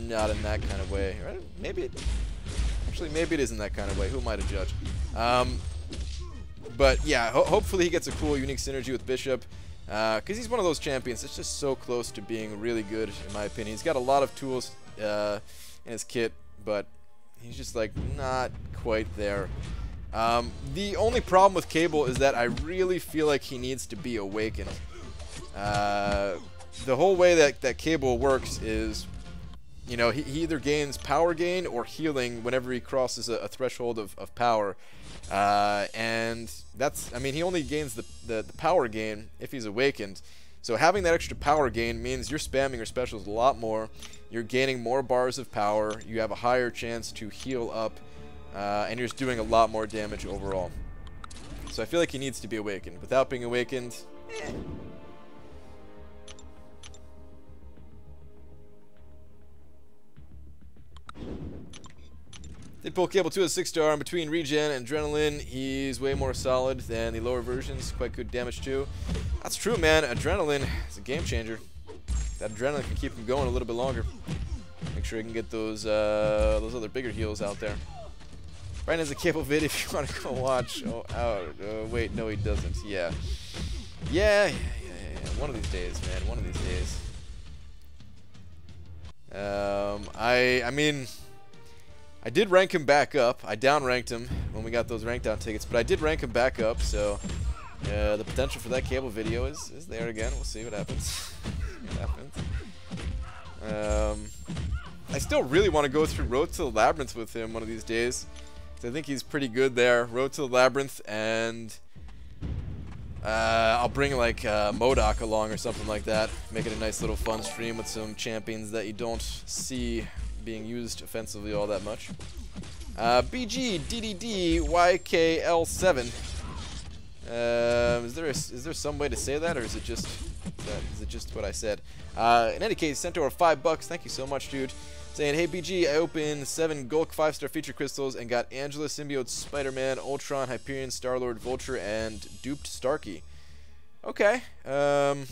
Not in that kind of way. Right? Maybe it is in that kind of way. Who am I to judge? But yeah, hopefully he gets a cool, unique synergy with Bishop. Because he's one of those champions that's just so close to being really good, in my opinion. He's got a lot of tools in his kit, but he's just like not quite there. The only problem with Cable is that I really feel like he needs to be awakened. The whole way that Cable works is, you know, he either gains power gain or healing whenever he crosses a threshold of power. And that's, I mean, he only gains the power gain if he's awakened. So having that extra power gain means you're spamming your specials a lot more. You're gaining more bars of power. You have a higher chance to heal up. And you're just doing a lot more damage overall. So I feel like he needs to be awakened. Without being awakened, eh. Did pull Cable 2 as 6-star in between regen and adrenaline. He's way more solid than the lower versions. Quite good damage too. That's true, man. Adrenaline is a game changer. That adrenaline can keep him going a little bit longer. Make sure he can get those other bigger heals out there. Brian has a Cable vid if you want to go watch. Wait, no, he doesn't. Yeah. One of these days, man. One of these days. I mean, I did rank him back up. I downranked him when we got those rank down tickets, but I did rank him back up, so the potential for that Cable video is there again. We'll see what happens. I still really want to go through Road to the Labyrinth with him one of these days. I think he's pretty good there. Road to the Labyrinth, and I'll bring like MODOK along or something like that. Make it a nice little fun stream with some champions that you don't see being used offensively all that much. BG DDD YKL7. Is there some way to say that, or is it just what I said? In any case, sent over $5. Thank you so much, dude. Saying, hey BG, I opened 7 Gulk 5-star feature crystals and got Angela, Symbiote, Spider-Man, Ultron, Hyperion, Star-Lord, Vulture, and duped Starkey. Okay. That's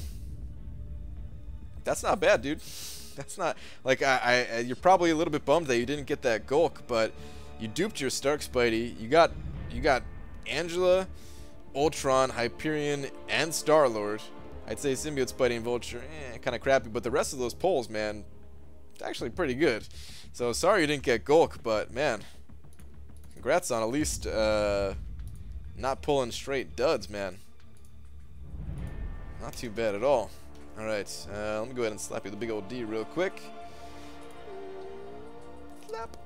not bad, dude. That's not like you're probably a little bit bummed that you didn't get that Gulk, but you duped your Stark Spidey. You got Angela, Ultron, Hyperion, and Star-Lord. I'd say Symbiote, Spidey, and Vulture, kind of crappy, but the rest of those polls, man, it's actually pretty good. So sorry you didn't get Gulk, but man, congrats on at least not pulling straight duds, man. Not too bad at all. Alright, let me go ahead and slap you the big old D real quick. Slap.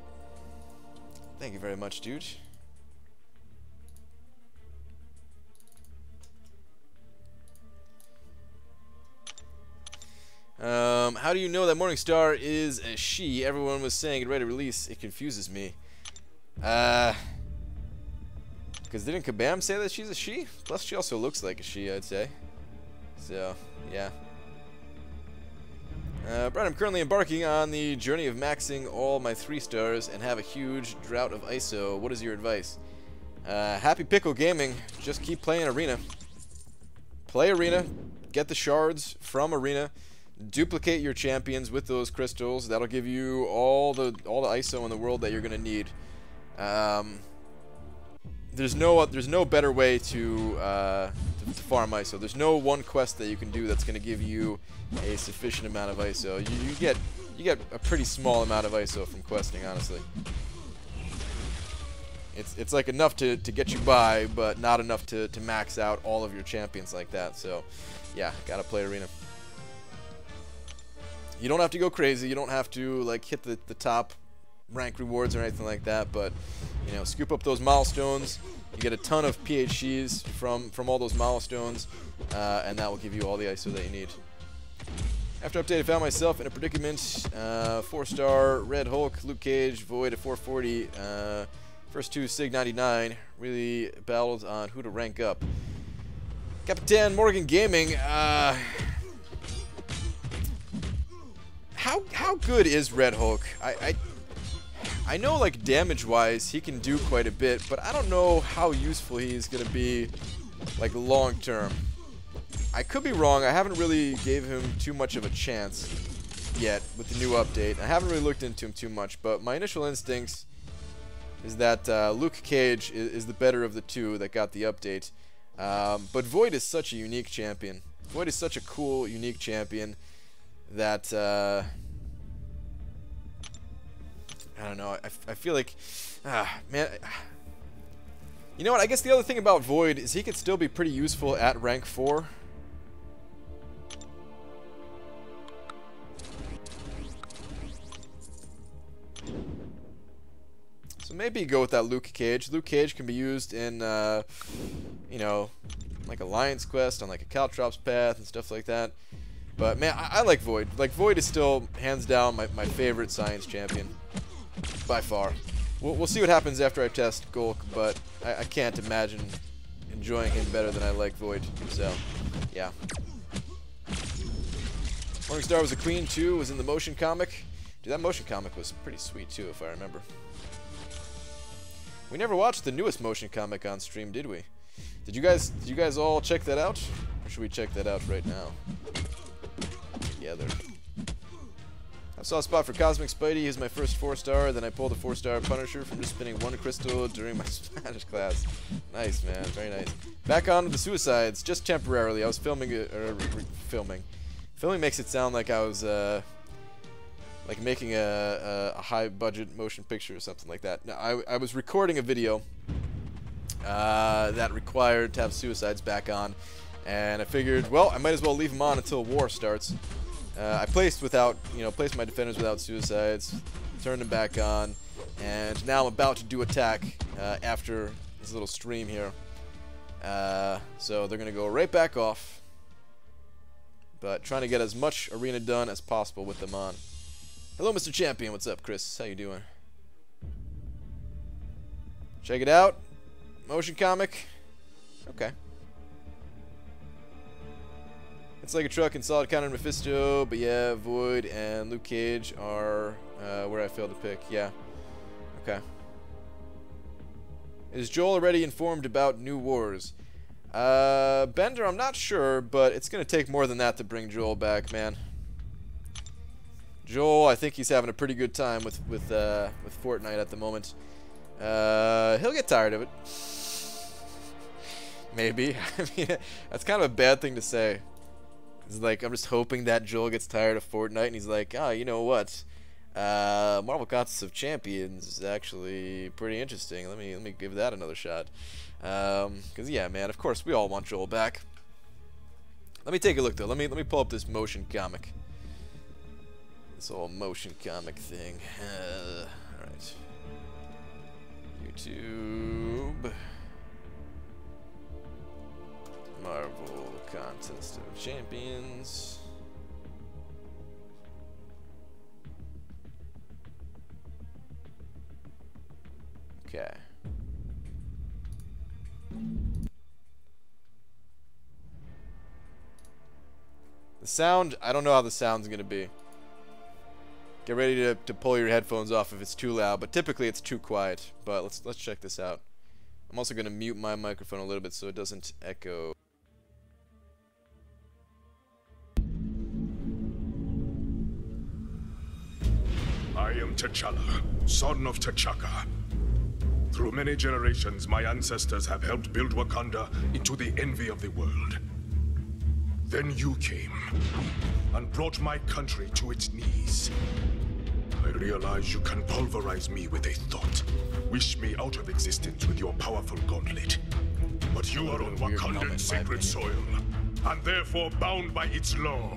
Thank you very much, dude. How How do you know that Morningstar is a she? Everyone was saying it ready to release. It confuses me. Because didn't Kabam say that she's a she? Plus, she also looks like a she, I'd say. So, yeah. Brad, I'm currently embarking on the journey of maxing all my 3 stars and have a huge drought of ISO. What is your advice? Happy Pickle Gaming. Just keep playing Arena. Play Arena. Get the shards from Arena. Duplicate your champions with those crystals. That'll give you all the ISO in the world that you're gonna need. There's no better way to farm ISO. There's no one quest that you can do that's gonna give you a sufficient amount of ISO. You get a pretty small amount of ISO from questing, honestly. It's like enough to get you by, but not enough to max out all of your champions like that. So, yeah, gotta play Arena. You don't have to go crazy. You don't have to like hit the top rank rewards or anything like that. But you know, scoop up those milestones. You get a ton of PHCs from all those milestones, and that will give you all the ISO that you need. After update, I found myself in a predicament. 4-star Red Hulk, Luke Cage, Void at 440. First 2 Sig 99. Really battled on who to rank up. Capitan Morgan Gaming. How good is Red Hulk? I know, like, damage-wise, he can do quite a bit, but I don't know how useful he's gonna be, like, long-term. I could be wrong. I haven't really gave him too much of a chance yet with the new update. I haven't really looked into him too much, but my initial instincts is that Luke Cage is the better of the two that got the update. But Void is such a unique champion. Void is such a cool, unique champion that I don't know. I feel like, man. You know what? I guess the other thing about Void is he could still be pretty useful at rank 4. So maybe go with that Luke Cage. Luke Cage can be used in, you know, like Alliance Quest on like a Caltrops path and stuff like that. But man, I like Void. Like Void is still hands down my favorite science champion by far. We'll see what happens after I test Golk, but I can't imagine enjoying him better than I like Void. So yeah. Morningstar was a queen too. Was in the motion comic. Dude, that motion comic was pretty sweet too, if I remember. We never watched the newest motion comic on stream, did we? Did you guys all check that out? Or should we check that out right now? Together. I saw a spot for Cosmic Spidey. He's my first 4-star. Then I pulled a 4-star Punisher from just spinning 1 crystal during my Spanish class. Nice, man. Very nice. Back on to the Suicides, just temporarily. I was filming. Filming makes it sound like I was like making a high-budget motion picture or something like that. No, I was recording a video that required to have Suicides back on, and I figured, well, I might as well leave them on until war starts. I placed my defenders without Suicides, turned them back on, and now I'm about to do attack after this little stream here. So they're gonna go right back off, but trying to get as much arena done as possible with them on. Hello, Mr. Champion. What's up, Chris? How you doing? Check it out. Motion comic. Okay. It's like a truck in Solid Counter and Mephisto, but yeah, Void and Luke Cage are where I failed to pick. Yeah. Okay. Is Joel already informed about new wars? Bender, I'm not sure, but it's gonna take more than that to bring Joel back, man. Joel, I think he's having a pretty good time with Fortnite at the moment. He'll get tired of it. Maybe. I mean, that's kind of a bad thing to say. It's like, I'm just hoping that Joel gets tired of Fortnite and he's like, oh, you know what? Marvel Contest of Champions is actually pretty interesting. Let me give that another shot. Cause yeah, man, of course we all want Joel back. Let me take a look though. Let me pull up this motion comic. This whole motion comic thing. Alright. YouTube. Marvel Contest of Champions. The sound, I don't know how the sound's gonna be. Get ready to pull your headphones off if it's too loud, but typically it's too quiet. But let's check this out. I'm also gonna mute my microphone a little bit so it doesn't echo. I am T'Challa, son of T'Chaka. Through many generations, my ancestors have helped build Wakanda into the envy of the world. Then you came and brought my country to its knees. I realize you can pulverize me with a thought, wish me out of existence with your powerful gauntlet. But you are on Wakandan sacred soil, and therefore bound by its law.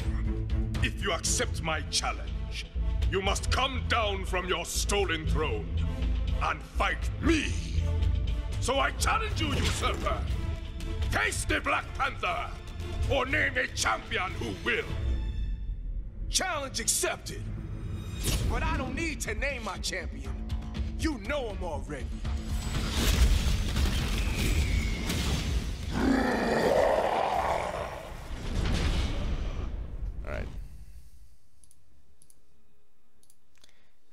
If you accept my challenge, you must come down from your stolen throne and fight me. So I challenge you, usurper. Face the Black Panther, or name a champion who will. Challenge accepted. But I don't need to name my champion. You know him already. Alright.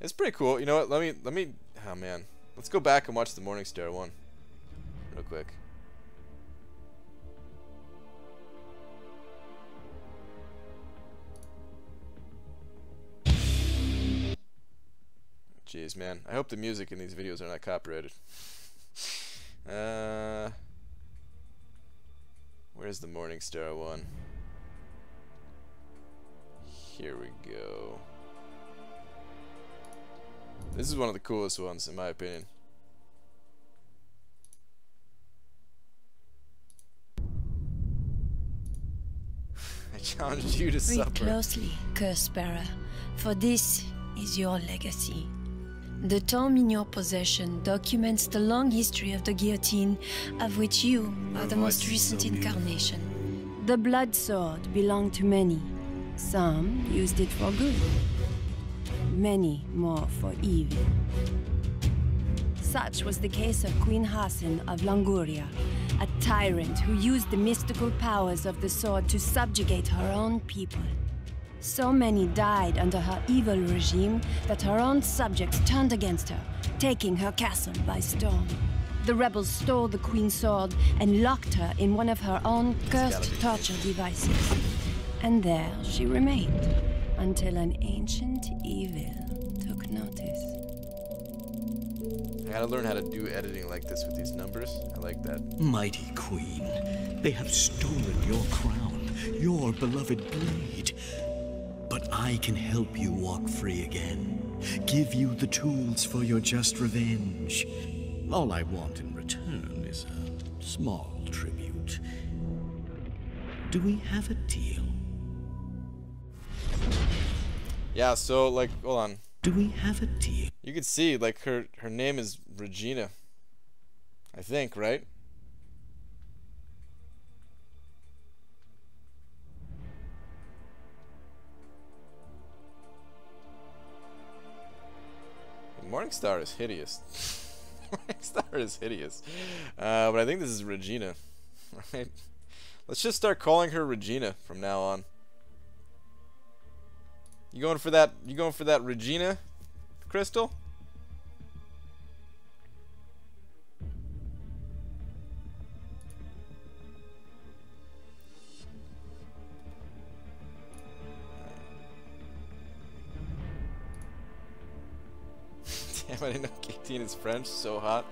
It's pretty cool. You know what? Let me oh man. Let's go back and watch the Morningstar one. Real quick. Jeez, man. I hope the music in these videos are not copyrighted. Where's the Morningstar one? Here we go. This is one of the coolest ones, in my opinion. I challenge you to supper. Read closely, Curse-Bearer, for this is your legacy. The tome in your possession documents the long history of the guillotine, of which you are the most recent incarnation. The blood sword belonged to many. Some used it for good. Many more for evil. Such was the case of Queen Hassan of Languria, a tyrant who used the mystical powers of the sword to subjugate her own people. So many died under her evil regime that her own subjects turned against her, taking her castle by storm. The rebels stole the Queen's sword and locked her in one of her own cursed torture devices. And there she remained, until an ancient evil took notice. I gotta learn how to do editing like this with these numbers. I like that. Mighty Queen, they have stolen your crown, your beloved blade. But I can help you walk free again, give you the tools for your just revenge. All I want in return is a small tribute. Do we have a deal? Yeah, so like, hold on. Do we have a deal? You can see like her name is Regina. I think, right? Morningstar is hideous. Morningstar is hideous. But I think this is Regina. Right? Let's just start calling her Regina from now on. You going for that? You going for that Regina, Crystal? Damn, I didn't know KT is French. So hot.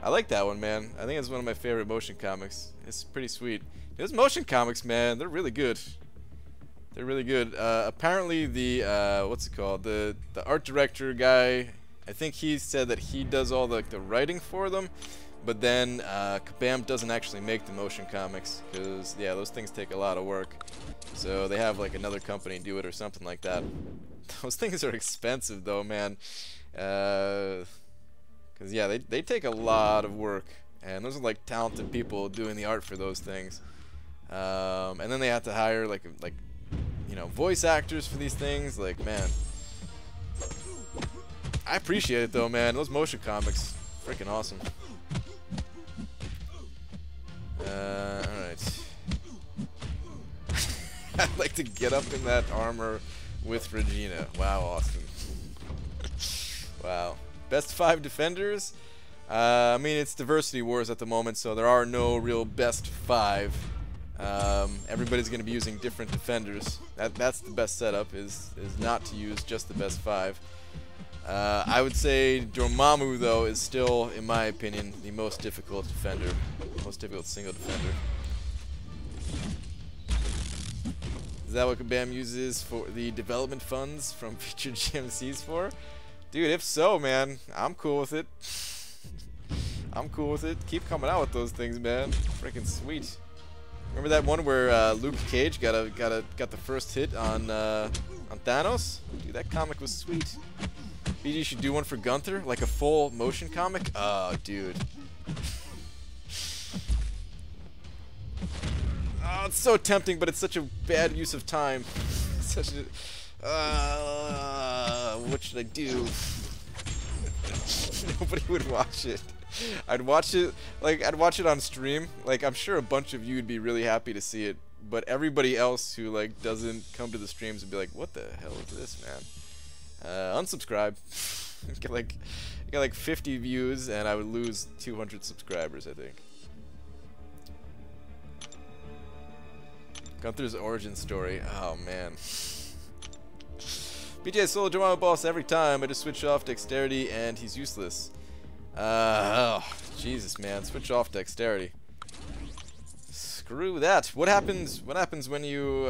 I like that one, man. I think it's one of my favorite motion comics. It's pretty sweet. Those motion comics, man, they're really good. They're really good. Apparently the what's it called? The art director guy, I think he said that he does all the writing for them, but then Kabam doesn't actually make the motion comics because yeah, those things take a lot of work. So they have like another company do it or something like that. Those things are expensive though, man. Cause yeah, they take a lot of work, and those are like talented people doing the art for those things. And then they have to hire like you know, voice actors for these things. Like, man, I appreciate it though, man. Those motion comics, freaking awesome. Alright. I'd like to get up in that armor with Regina. Wow, Austin. Wow. Best 5 defenders? I mean, it's Diversity Wars at the moment, so there are no real best 5. Everybody's going to be using different defenders. That's the best setup, is not to use just the best 5. I would say Dormammu, though, is still, in my opinion, the most difficult defender. Most difficult single defender. Is that what Kabam uses for the development funds from featured GMCs for? Dude, if so, man, I'm cool with it. I'm cool with it. Keep coming out with those things, man. Freaking sweet. Remember that one where Luke Cage got the first hit on Thanos? Dude, that comic was sweet. BG should do one for Gunther, like a full motion comic. Oh, dude. Oh, it's so tempting, but it's such a bad use of time. Such a. What should I do? Nobody would watch it. I'd watch it on stream. Like, I'm sure a bunch of you would be really happy to see it, but everybody else who like doesn't come to the streams would be like, "What the hell is this, man?" Unsubscribe. Get like 50 views, and I would lose 200 subscribers, I think. Gunther's origin story. Oh man. BJ solo Dormammu boss every time. I just switch off dexterity and he's useless. Oh, Jesus, man. Switch off dexterity. Screw that. What happens when you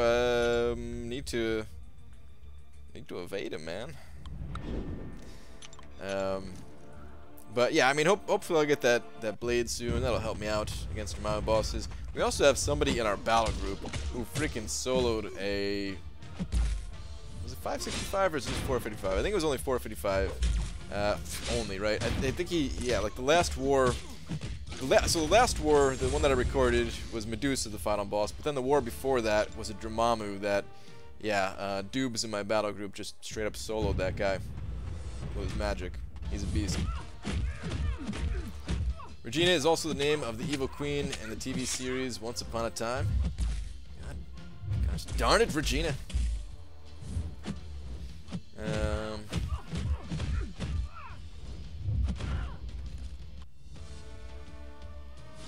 need to evade him, man? But yeah, I mean, hopefully I'll get that blade soon. That'll help me out against Dormammu bosses. We also have somebody in our battle group who freaking soloed a... Was it 565 or is it 455? I think it was only 455. Only, right? I think he... Yeah, like the last war... So the last war, the one that I recorded, was Medusa, the final boss. But then the war before that was a Dormammu that... Yeah, Dubes in my battle group just straight up soloed that guy. It was magic. He's a beast. Regina is also the name of the evil queen in the TV series Once Upon a Time. Gosh darn it, Regina.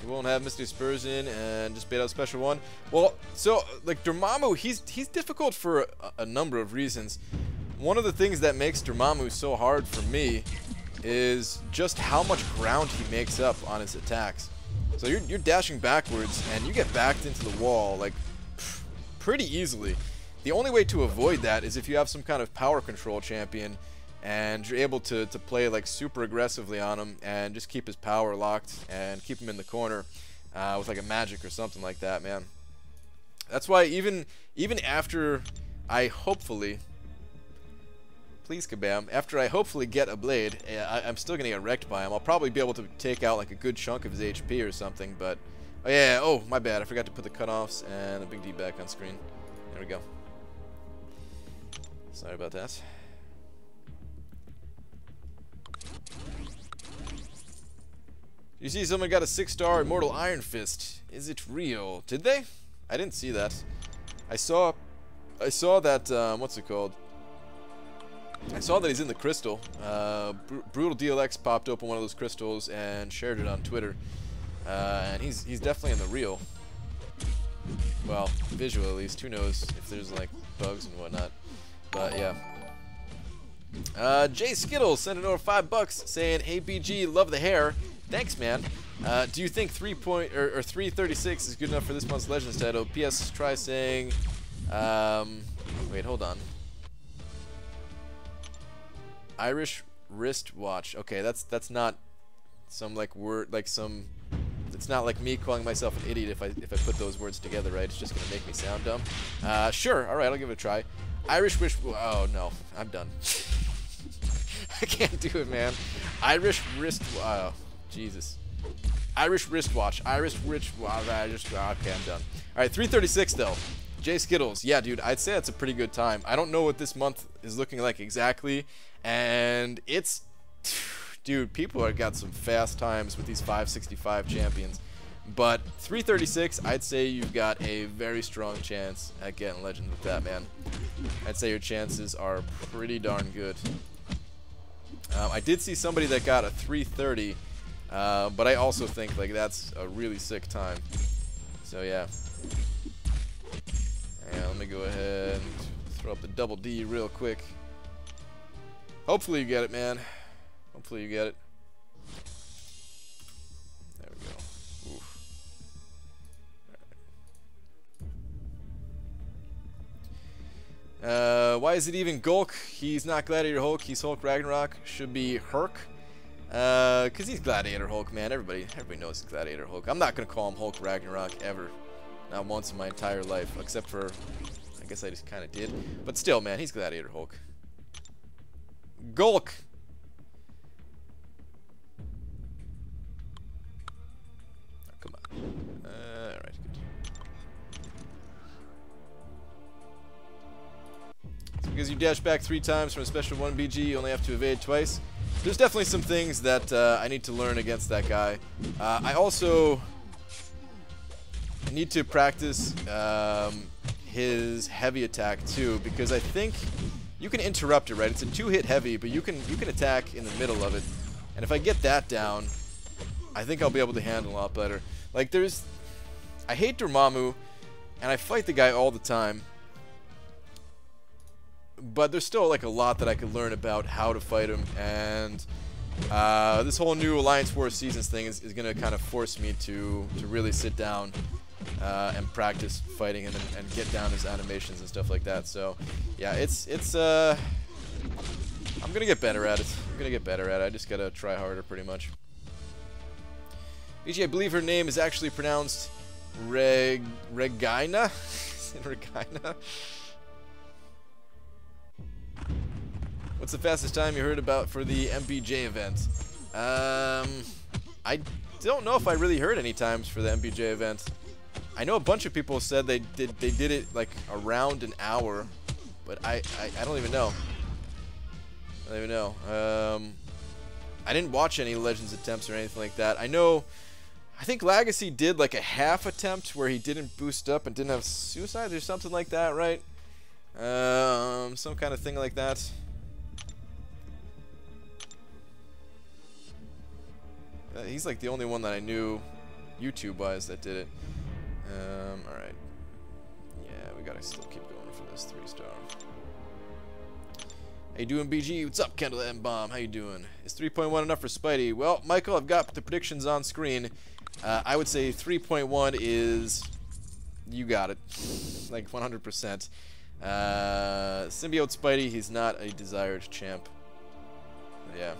You won't have Misty Dispersion and just bait out special one. Well, so like Dormammu, he's difficult for a number of reasons. One of the things that makes Dormammu so hard for me is just how much ground he makes up on his attacks. So you're dashing backwards and you get backed into the wall like pretty easily. The only way to avoid that is if you have some kind of power control champion and you're able to play like super aggressively on him and just keep his power locked and keep him in the corner with like a magic or something like that, man. That's why even after I hopefully... Please, Kabam. After I hopefully get a blade, I'm still gonna get wrecked by him. I'll probably be able to take out like a good chunk of his HP or something, but... Oh yeah, oh, my bad. I forgot to put the cutoffs and the big D back on screen. There we go. Sorry about that. You see someone got a 6-star Immortal Iron Fist. Is it real? Did they? I didn't see that. I saw that, what's it called? I saw that he's in the crystal. Brutal DLX popped open one of those crystals and shared it on Twitter. And he's definitely in the real. Well, visual at least. Who knows if there's like bugs and whatnot. But yeah. Jay Skittles sent in over $5 saying, "Hey BG, love the hair. Thanks, man. Do you think 336 is good enough for this month's Legends title? PS, try saying, wait, hold on. Irish wristwatch. Okay, that's not some like word, like some. It's not like me calling myself an idiot if I put those words together, right? It's just gonna make me sound dumb. Sure. All right, I'll give it a try. Irish wish. Oh no, I'm done. I can't do it, man. Irish wrist. Oh, Jesus. Irish wristwatch. Irish wrist. Okay, I'm done. All right, 336 though. Jay Skittles. Yeah, dude, I'd say that's a pretty good time. I don't know what this month is looking like exactly, and it's, dude, people have got some fast times with these 565 champions. But 336, I'd say you've got a very strong chance at getting Legend with that, man. I'd say your chances are pretty darn good. I did see somebody that got a 330, but I also think like that's a really sick time. So yeah. And let me go ahead and throw up the double D real quick. Hopefully you get it, man. Hopefully you get it. There we go. Oof. Why is it even Gulk? He's not Gladiator Hulk. He's Hulk Ragnarok. Should be Herc. Cause he's Gladiator Hulk, man. Everybody knows he's Gladiator Hulk. I'm not gonna call him Hulk Ragnarok ever. Not once in my entire life, except for, I guess I just kind of did. But still, man, he's Gladiator Hulk. Gulk. Oh, come on. Alright, good. So because you dash back 3 times from a special 1 BG, you only have to evade twice. There's definitely some things that I need to learn against that guy. I also need to practice his heavy attack too, because I think you can interrupt it, right? It's a 2-hit heavy, but you can attack in the middle of it. And if I get that down, I think I'll be able to handle a lot better. Like I hate Dormammu, and I fight the guy all the time. But there's still like a lot that I could learn about how to fight him, and this whole new Alliance War Seasons thing is going to kind of force me to really sit down and practice fighting him and get down his animations and stuff like that. So yeah, I'm gonna get better at it. I just gotta try harder, pretty much. BG, I believe her name is actually pronounced Regina. Is it Regina? What's the fastest time you heard about for the MBJ event? I don't know if I really heard any times for the MBJ event. I know a bunch of people said they did it like around an hour, but I don't even know. I don't even know. I didn't watch any Legends attempts or anything like that. I think Legacy did like a half attempt where he didn't boost up and didn't have suicides or something like that, right? Some kind of thing like that. He's like the only one that I knew YouTube-wise that did it. Alright. Yeah, we gotta still keep going for this 3-star. How you doing, BG? What's up, Kendall M. Bomb? How you doing? Is 3.1 enough for Spidey? Well, Michael, I've got the predictions on screen. I would say 3.1 is... You got it. Like 100%. Symbiote Spidey, he's not a desired champ. Yeah.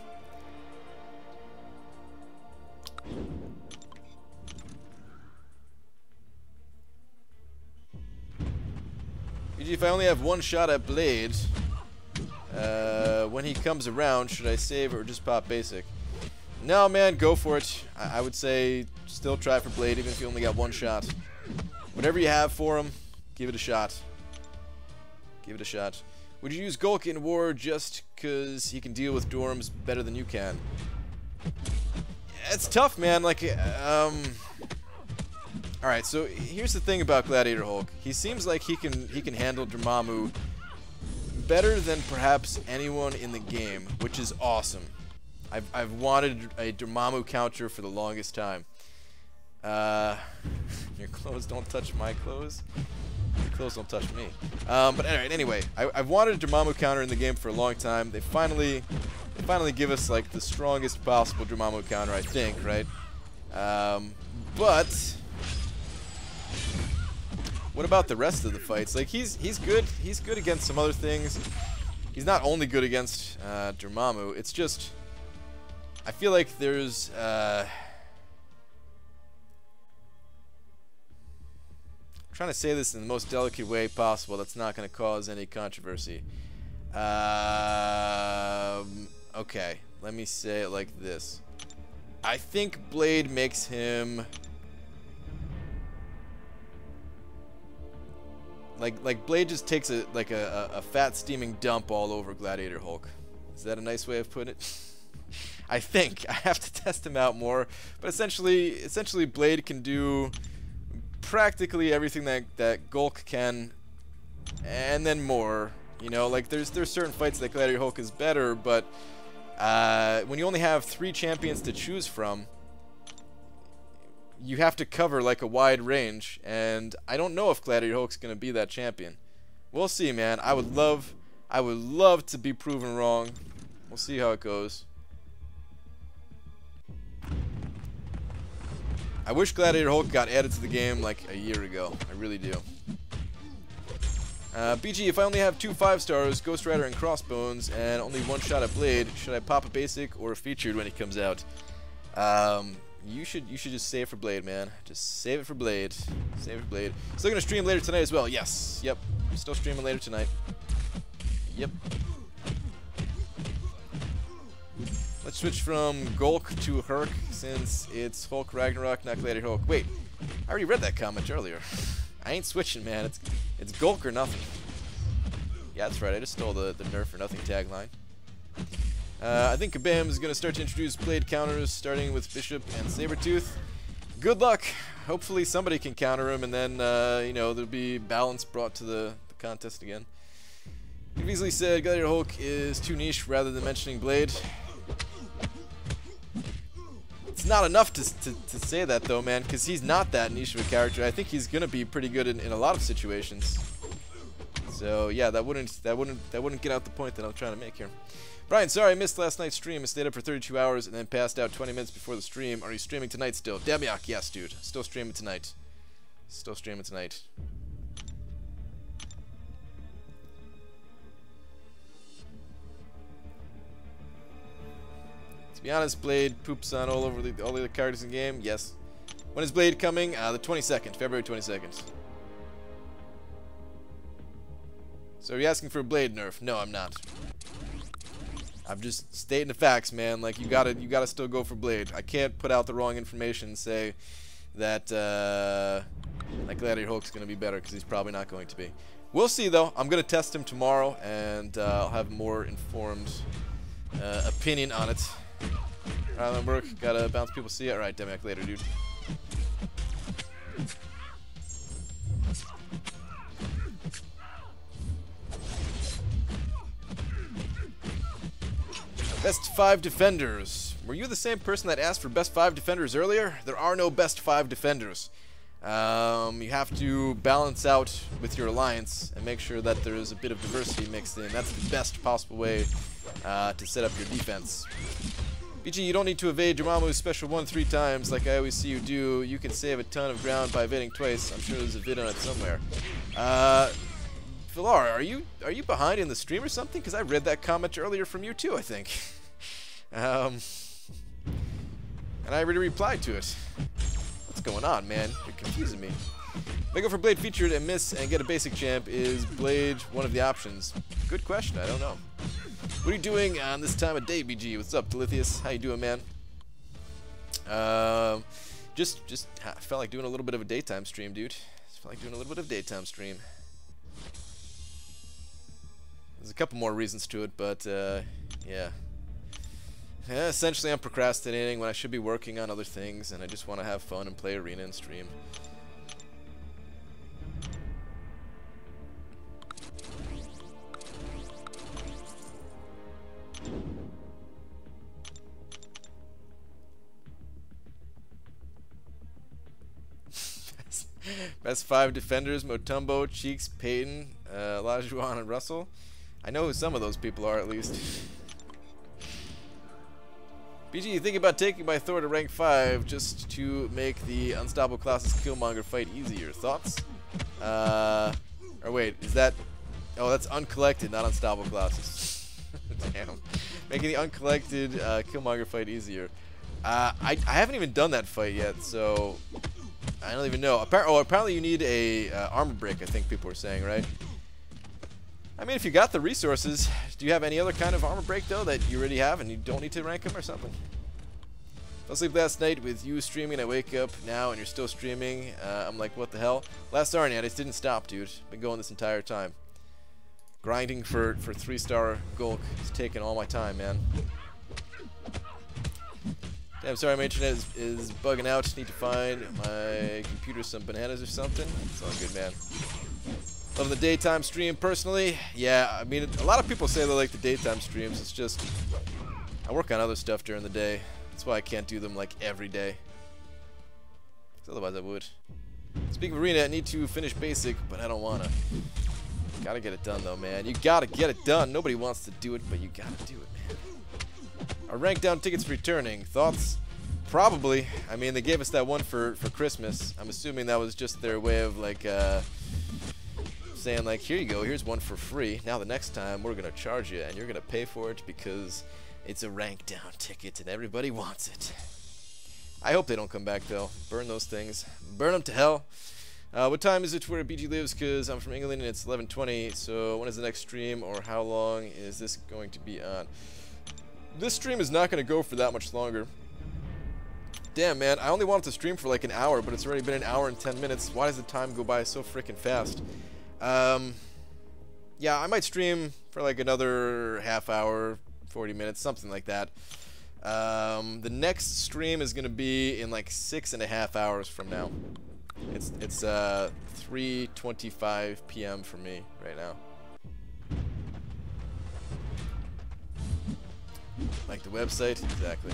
BG, if I only have one shot at Blade, when he comes around, should I save or just pop basic? No, man, go for it. I would say still try for Blade, even if you only got one shot. Whatever you have for him, give it a shot. Give it a shot. Would you use Gulk in war just because he can deal with Dorms better than you can? It's tough, man. Like, alright, so here's the thing about Gladiator Hulk. He seems like he can handle Dormammu better than perhaps anyone in the game, which is awesome. I've wanted a Dormammu counter for the longest time. Your clothes don't touch my clothes. Your clothes don't touch me. But anyway, I've wanted a Dormammu counter in the game for a long time. They finally give us like the strongest possible Dormammu counter, I think, right? But what about the rest of the fights? Like he's good. He's good against some other things. He's not only good against Dormammu. It's just I feel like there's I'm trying to say this in the most delicate way possible that's not going to cause any controversy. Okay, let me say it like this. I think Blade makes him like Blade just takes a fat steaming dump all over Gladiator Hulk. Is that a nice way of putting it? I think. I have to test him out more. But essentially Blade can do practically everything that Gulk can, and then more. You know, like there's certain fights that Gladiator Hulk is better, but when you only have 3 champions to choose from, you have to cover like a wide range, and I don't know if Gladiator Hulk's gonna be that champion. We'll see, man. I would love to be proven wrong. We'll see how it goes. I wish Gladiator Hulk got added to the game like a year ago. I really do. BG, if I only have 2 5-stars, Ghost Rider and Crossbones, and only 1 shot at Blade, should I pop a basic or a featured when he comes out? You should just save for Blade, man. Just save it for Blade. Save it for Blade. Still gonna stream later tonight as well. Yes. Yep. Still streaming later tonight. Yep. Let's switch from Gulk to Herc since it's Hulk Ragnarok, not Gladiator Hulk. Wait, I already read that comment earlier. I ain't switching, man. It's Gulk or nothing. Yeah, that's right. I just stole the Nerf or nothing tagline. I think Kabam is going to start to introduce Blade counters, starting with Bishop and Sabretooth. Good luck. Hopefully somebody can counter him, and then, you know, there'll be balance brought to the contest again. You've easily said Gladiator Hulk is too niche rather than mentioning Blade. It's not enough to say that, though, man, because he's not that niche of a character. I think he's going to be pretty good in a lot of situations. So, yeah, that wouldn't get out the point that I'm trying to make here. Brian, sorry I missed last night's stream. I stayed up for 32 hours and then passed out 20 minutes before the stream. Are you streaming tonight still? Demiak, yes, dude. Still streaming tonight. Still streaming tonight. To be honest, Blade poops on all over all the other characters in the game. Yes. When is Blade coming? The 22nd, February 22nd. So are you asking for a Blade nerf? No, I'm not. I'm just stating the facts, man. Like you gotta still go for Blade. I can't put out the wrong information and say that like Gladiator Hulk's gonna be better, because he's probably not going to be. We'll see though. I'm gonna test him tomorrow, and I'll have a more informed opinion on it. Alright, work. Gotta bounce people. See ya. Alright, Demiak later, dude. Best 5 defenders. Were you the same person that asked for best 5 defenders earlier? There are no best 5 defenders. You have to balance out with your alliance and make sure that there's a bit of diversity mixed in. That's the best possible way to set up your defense. BG, you don't need to evade Dormammu's special 1 3 times like I always see you do. You can save a ton of ground by evading twice. I'm sure there's a vid on it somewhere. Villar, are you behind in the stream or something? Because I read that comment earlier from you too, I think. And I already replied to it. What's going on, man? You're confusing me. If I go for Blade featured and miss and get a basic champ, is Blade one of the options? Good question. I don't know. What are you doing on this time of day, BG? What's up, Delithius? How you doing, man? Just felt like doing a little bit of a daytime stream, dude. Just felt like doing a little bit of daytime stream. There's a couple more reasons to it, but yeah. Essentially, I'm procrastinating when I should be working on other things, and I just want to have fun and play Arena and stream. Best 5 defenders: Mutombo, Cheeks, Peyton, Lajuan, and Russell. I know who some of those people are, at least. BG, you think about taking my Thor to rank 5 just to make the Unstoppable Class's Killmonger fight easier? Thoughts? Or wait, is that... Oh, that's Uncollected, not Unstoppable Classes. Damn. Making the Uncollected Killmonger fight easier. I haven't even done that fight yet, so... I don't even know. Apparently you need a armor break, I think people were saying, right? I mean, if you got the resources, do you have any other kind of armor break, though, that you already have and you don't need to rank them or something? Fell asleep last night with you streaming. I wake up now and you're still streaming. I'm like, what the hell? Last Arniad, it didn't stop, dude. Been going this entire time. Grinding for 3-star Gulk. It's taking all my time, man. Damn, sorry, my internet is bugging out. Need to find my computer some bananas or something. It's all good, man. Loving the daytime stream, personally. Yeah, I mean, a lot of people say they like the daytime streams. It's just, I work on other stuff during the day. That's why I can't do them, like, every day. 'Cause otherwise I would. Speaking of arena, I need to finish basic, but I don't wanna. Gotta get it done, though, man. You gotta get it done. Nobody wants to do it, but you gotta do it, man. Our rank down tickets returning. Thoughts? Probably. I mean, they gave us that one for Christmas. I'm assuming that was just their way of, like, saying, like, here you go, here's one for free. Now the next time, we're gonna charge you, and you're gonna pay for it because it's a rank down ticket, and everybody wants it. I hope they don't come back, though. Burn those things. Burn them to hell. What time is it where BG lives? Because I'm from England and it's 11:20. So when is the next stream, or how long is this going to be on? This stream is not going to go for that much longer. Damn, man. I only wanted to stream for like an hour, but it's already been an hour and 10 minutes. Why does the time go by so freaking fast? Yeah, I might stream for like another half hour, 40 minutes, something like that. The next stream is going to be in like 6.5 hours from now. It's 3:25 p.m. for me right now. Like the website? Exactly.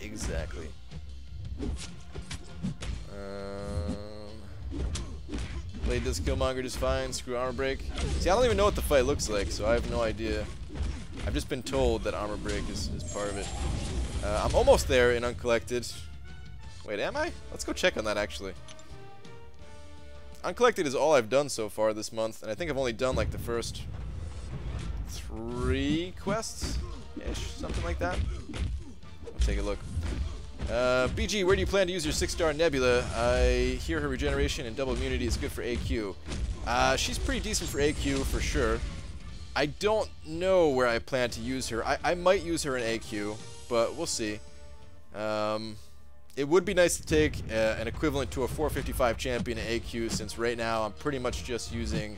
Exactly. Played this Killmonger just fine. Screw armor break. See, I don't even know what the fight looks like, so I have no idea. I've just been told that armor break is part of it. I'm almost there in Uncollected. Wait, am I? Let's go check on that, actually. Uncollected is all I've done so far this month, and I think I've only done like the first 3 quests-ish, something like that. Let's take a look. BG, where do you plan to use your 6-star Nebula? I hear her regeneration and double immunity is good for AQ. She's pretty decent for AQ, for sure. I don't know where I plan to use her. I might use her in AQ, but we'll see. It would be nice to take an equivalent to a 455 champion in AQ, since right now I'm pretty much just using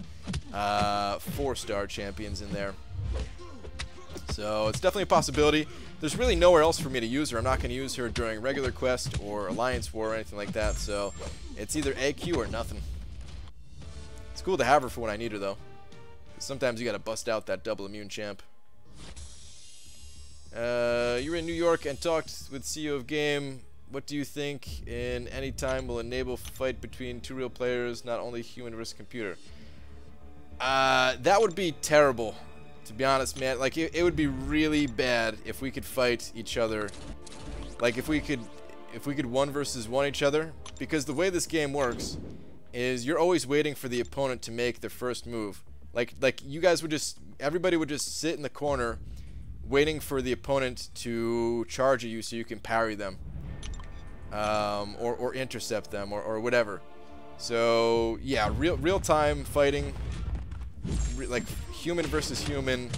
4-star champions in there. So it's definitely a possibility. There's really nowhere else for me to use her. I'm not going to use her during regular quest or Alliance War or anything like that, so it's either AQ or nothing. It's cool to have her for when I need her, though. Sometimes you gotta bust out that double immune champ. You were in New York and talked with CEO of Game. What do you think in any time will enable fight between 2 real players, not only human versus computer? That would be terrible, to be honest, man. Like, it would be really bad if we could fight each other. Like, if we could 1 versus 1 each other. Because the way this game works is you're always waiting for the opponent to make their first move. Like you guys would just, everybody would just sit in the corner waiting for the opponent to charge at you so you can parry them. Or intercept them or whatever. So yeah, real-time fighting, like human versus human,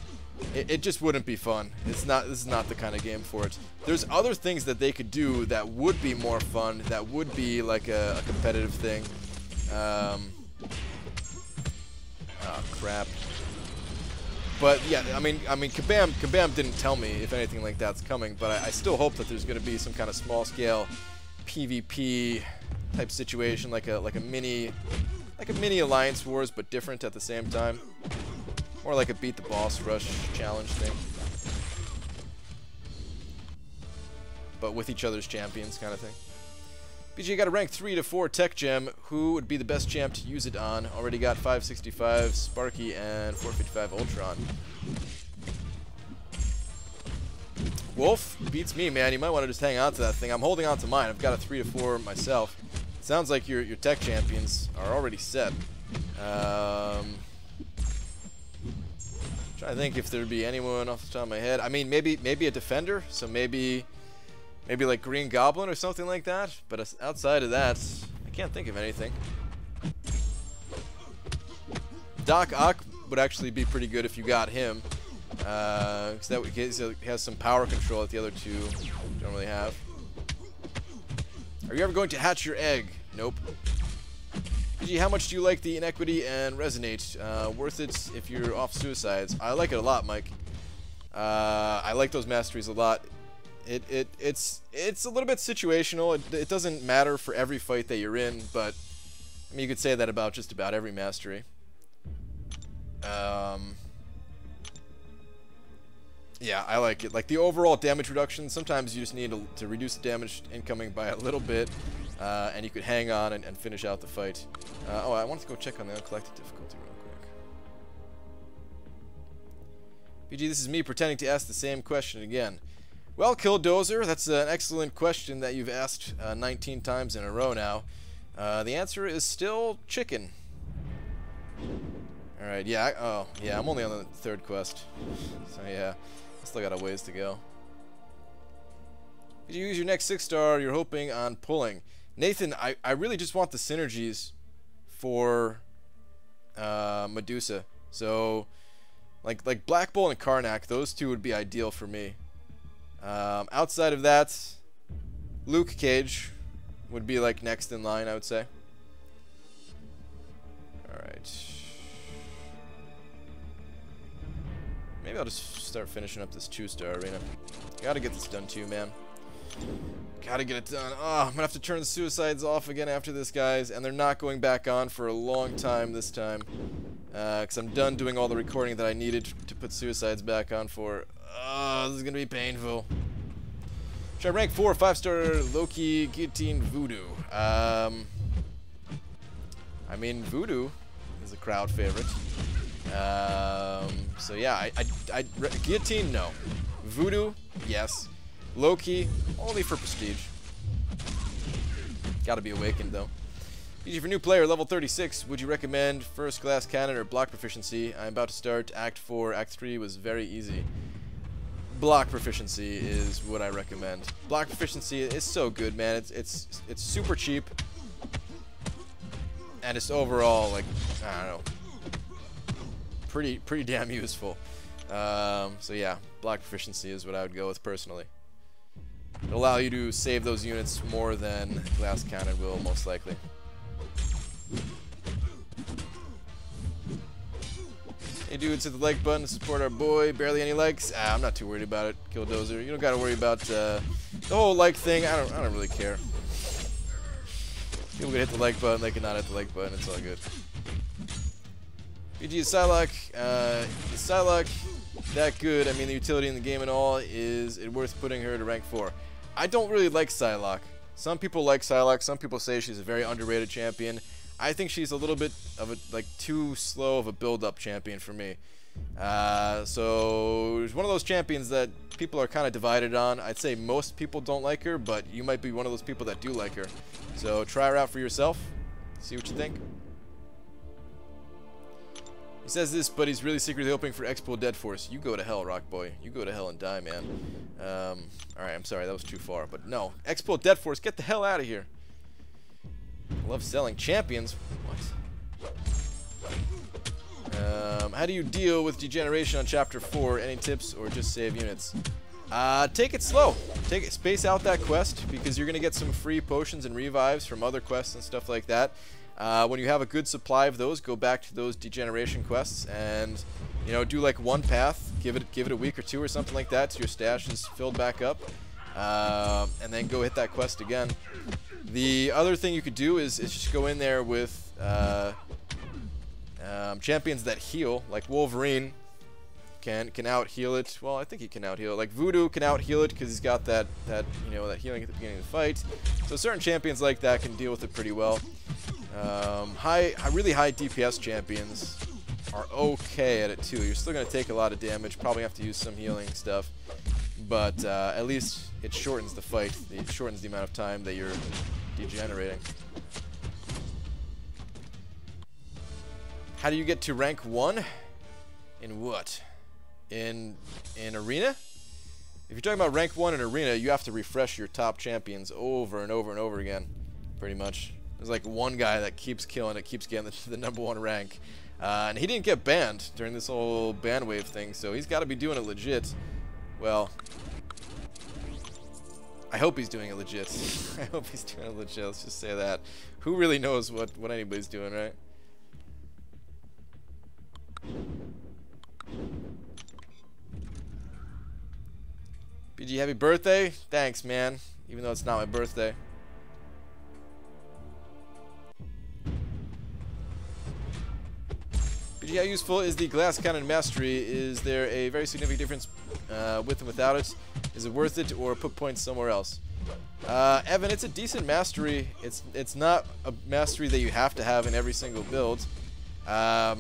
it just wouldn't be fun. This is not the kind of game for it. There's other things that they could do that would be more fun, that would be like a competitive thing. Oh crap. But yeah, I mean, Kabam didn't tell me if anything like that's coming, but I still hope that there's going to be some kind of small-scale PvP type situation, like a mini Alliance Wars, but different at the same time, or like a beat the boss rush challenge thing, but with each other's champions kind of thing. BG got a rank 3 to 4 tech gem. Who would be the best champ to use it on? Already got 565 Sparky and 455 Ultron. Wolf beats me, man. You might want to just hang on to that thing. I'm holding on to mine. I've got a 3 to 4 myself. Sounds like your tech champions are already set. Trying to think if there'd be anyone off the top of my head. I mean, maybe a defender. So maybe like Green Goblin or something like that. But outside of that, I can't think of anything. Doc Ock would actually be pretty good if you got him. Because that he has some power control that the other two don't really have. Are you ever going to hatch your egg? Nope. PG, how much do you like the Inequity and Resonate? Worth it if you're off suicides. I like it a lot, Mike. I like those masteries a lot. It's a little bit situational. It doesn't matter for every fight that you're in, but I mean, you could say that about just about every mastery. Yeah, I like it. Like the overall damage reduction, sometimes you just need to reduce the damage incoming by a little bit, and you could hang on and finish out the fight. Oh, I wanted to go check on the uncollected difficulty real quick. PG, this is me pretending to ask the same question again. Well, Killdozer, that's an excellent question that you've asked 19 times in a row now. The answer is still chicken. Alright, yeah, yeah, I'm only on the 3rd quest. So yeah, still got a ways to go. If you use your next 6-star, you're hoping on pulling. Nathan, I really just want the synergies for Medusa. So, like Black Bull and Karnak, those two would be ideal for me. Outside of that, Luke Cage would be like next in line, I would say. Alright. Maybe I'll just start finishing up this 2-star arena. Gotta get this done too, man. Gotta get it done. Oh, I'm gonna have to turn the suicides off again after this, guys, and they're not going back on for a long time this time. Because I'm done doing all the recording that I needed to put suicides back on for. Oh, this is gonna be painful. Try rank 4, 5-star Loki Guillotine Voodoo. I mean, Voodoo is a crowd favorite. So yeah, Guillotine, no. Voodoo, yes. Loki, only for prestige. Gotta be awakened, though. PG, for new player, level 36, would you recommend first class cannon or block proficiency? I'm about to start Act 4. Act 3 was very easy. Block proficiency is what I recommend. Block proficiency is so good, man. It's super cheap. And it's overall, like, I don't know, pretty damn useful. So yeah, block proficiency is what I would go with personally. It'll allow you to save those units more than glass cannon will, most likely. Hey dudes, hit the like button to support our boy. Barely any likes. I'm not too worried about it, Killdozer. You don't gotta worry about the whole like thing. I don't really care. People can hit the like button, they cannot hit the like button. It's all good. PG, is Psylocke that good? I mean, the utility in the game and all, is it worth putting her to rank 4? I don't really like Psylocke. Some people like Psylocke. Some people say she's a very underrated champion. I think she's a little bit of a, like, too slow of a build-up champion for me. So she's one of those champions that people are kind of divided on. I'd say most people don't like her, but you might be one of those people that do like her. So try her out for yourself. See what you think. He says this, but he's really secretly hoping for Expo Dead Force. You go to hell, Rock Boy. You go to hell and die, man. Alright, I'm sorry, that was too far. But no, Expo Dead Force, get the hell out of here. I love selling champions. What? How do you deal with degeneration on Chapter 4? Any tips or just save units? Take it slow. Space out that quest, because you're going to get some free potions and revives from other quests and stuff like that. When you have a good supply of those, go back to those degeneration quests and, you know, do like one path, give it a week or two or something like that so your stash is filled back up, and then go hit that quest again. The other thing you could do is just go in there with champions that heal, like Wolverine can out heal it. Well, I think he can out heal it. Like Voodoo can out heal it because he's got that you know, that healing at the beginning of the fight. So certain champions like that can deal with it pretty well. Really high DPS champions are okay at it too. You're still gonna take a lot of damage. Probably have to use some healing stuff, but at least it shortens the fight. It shortens the amount of time that you're degenerating. How do you get to rank 1? In what? In arena? If you're talking about rank 1 in arena, you have to refresh your top champions over and over and over again, pretty much. There's like one guy that keeps killing it, keeps getting the #1 rank. And he didn't get banned during this whole ban wave thing, so he's got to be doing it legit. Well, I hope he's doing it legit. I hope he's doing it legit, let's just say that. Who really knows what anybody's doing, right? BG, happy birthday. Thanks, man. Even though it's not my birthday. BG, how useful is the glass cannon mastery? Is there a very significant difference with and without it? Is it worth it, or put points somewhere else? Evan, it's a decent mastery. It's not a mastery that you have to have in every single build. I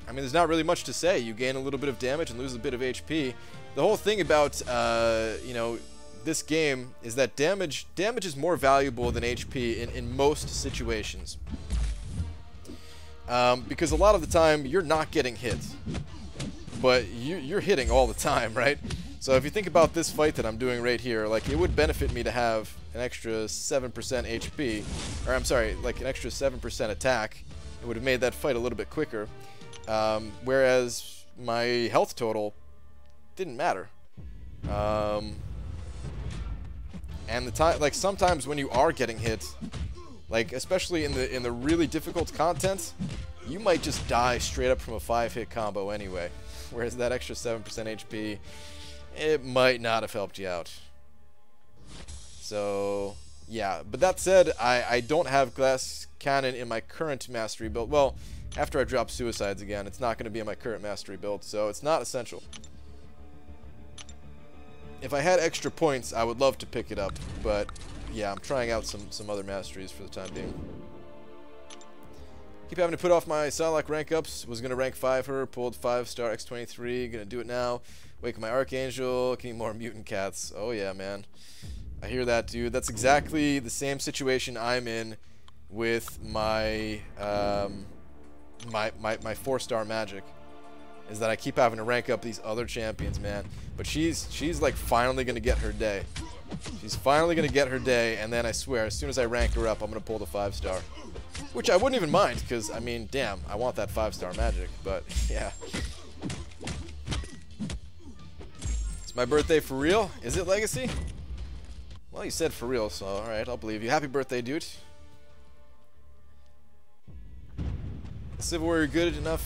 mean, there's not really much to say. You gain a little bit of damage and lose a bit of HP. The whole thing about you know, this game is that damage is more valuable than HP in most situations. Because a lot of the time you're not getting hit, but you're hitting all the time, right? So if you think about this fight that I'm doing right here, like, it would benefit me to have an extra 7% HP, or I'm sorry, like an extra 7% attack. It would have made that fight a little bit quicker, whereas my health total didn't matter. And the time, like, sometimes when you are getting hit, like, especially in the really difficult content, you might just die straight up from a 5-hit combo anyway. Whereas that extra 7% HP, it might not have helped you out. So, yeah. But that said, I don't have glass cannon in my current mastery build. Well, after I drop suicides again, it's not going to be in my current mastery build, so it's not essential. If I had extra points, I would love to pick it up, but yeah, I'm trying out some other masteries for the time being. Keep having to put off my Psylocke rank ups. Was going to rank 5 her, pulled 5-star X23, going to do it now. Wake my Archangel, need more mutant cats. Oh yeah, man. I hear that, dude. That's exactly the same situation I'm in with my my 4-star magic. Is that I keep having to rank up these other champions, man. But she's like finally gonna get her day. She's finally gonna get her day, and then I swear, as soon as I rank her up, I'm gonna pull the 5-star. Which I wouldn't even mind, because I mean, damn, I want that 5-star magic. But yeah. It's my birthday for real? Is it Legacy? Well, you said for real, so alright, I'll believe you. Happy birthday, dude. Civil Warrior good enough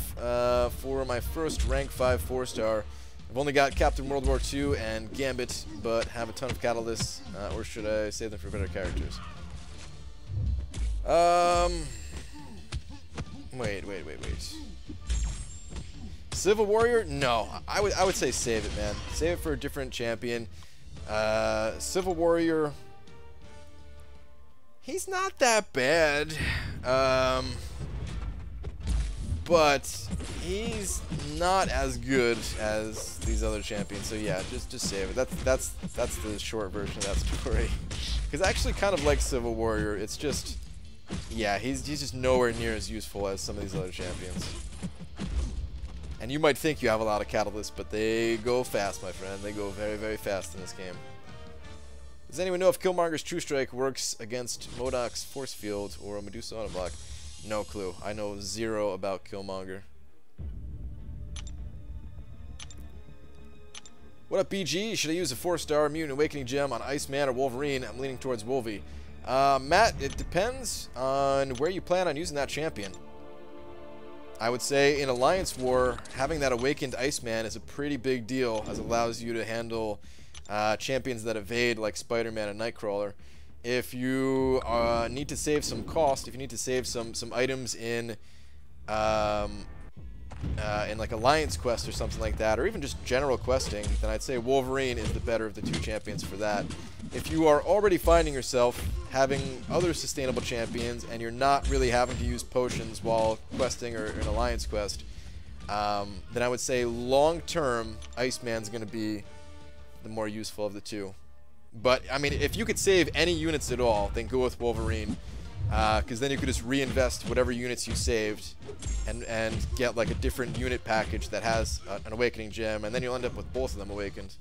for my first rank 5 4-star. I've only got Captain World War II and Gambit, but have a ton of catalysts, or should I save them for better characters? Wait. Civil Warrior? No, I would say save it, man. Save it for a different champion. Civil Warrior, he's not that bad. But he's not as good as these other champions, so yeah, just save it. That's the short version of that story. Because I actually kind of like Civil Warrior. It's just, yeah, he's just nowhere near as useful as some of these other champions. And you might think you have a lot of catalysts, but they go fast, my friend. They go very, very fast in this game. Does anyone know if Killmonger's True Strike works against MODOK's Force Field or a Medusa Autoblock? No clue. I know zero about Killmonger. What up, BG? Should I use a 4-star Mutant Awakening Gem on Iceman or Wolverine? I'm leaning towards Wolvie. Matt, it depends on where you plan on using that champion. I would say in Alliance War, having that Awakened Iceman is a pretty big deal, as it allows you to handle champions that evade, like Spider-Man and Nightcrawler. If you need to save some cost, if you need to save some items in like Alliance Quest or something like that, or even just general questing, then I'd say Wolverine is the better of the two champions for that. If you are already finding yourself having other sustainable champions and you're not really having to use potions while questing or an Alliance Quest, then I would say long-term Iceman's going to be the more useful of the two. But, I mean, if you could save any units at all, then go with Wolverine. Because then you could just reinvest whatever units you saved and get, like, a different unit package that has an Awakening Gem, and then you'll end up with both of them awakened.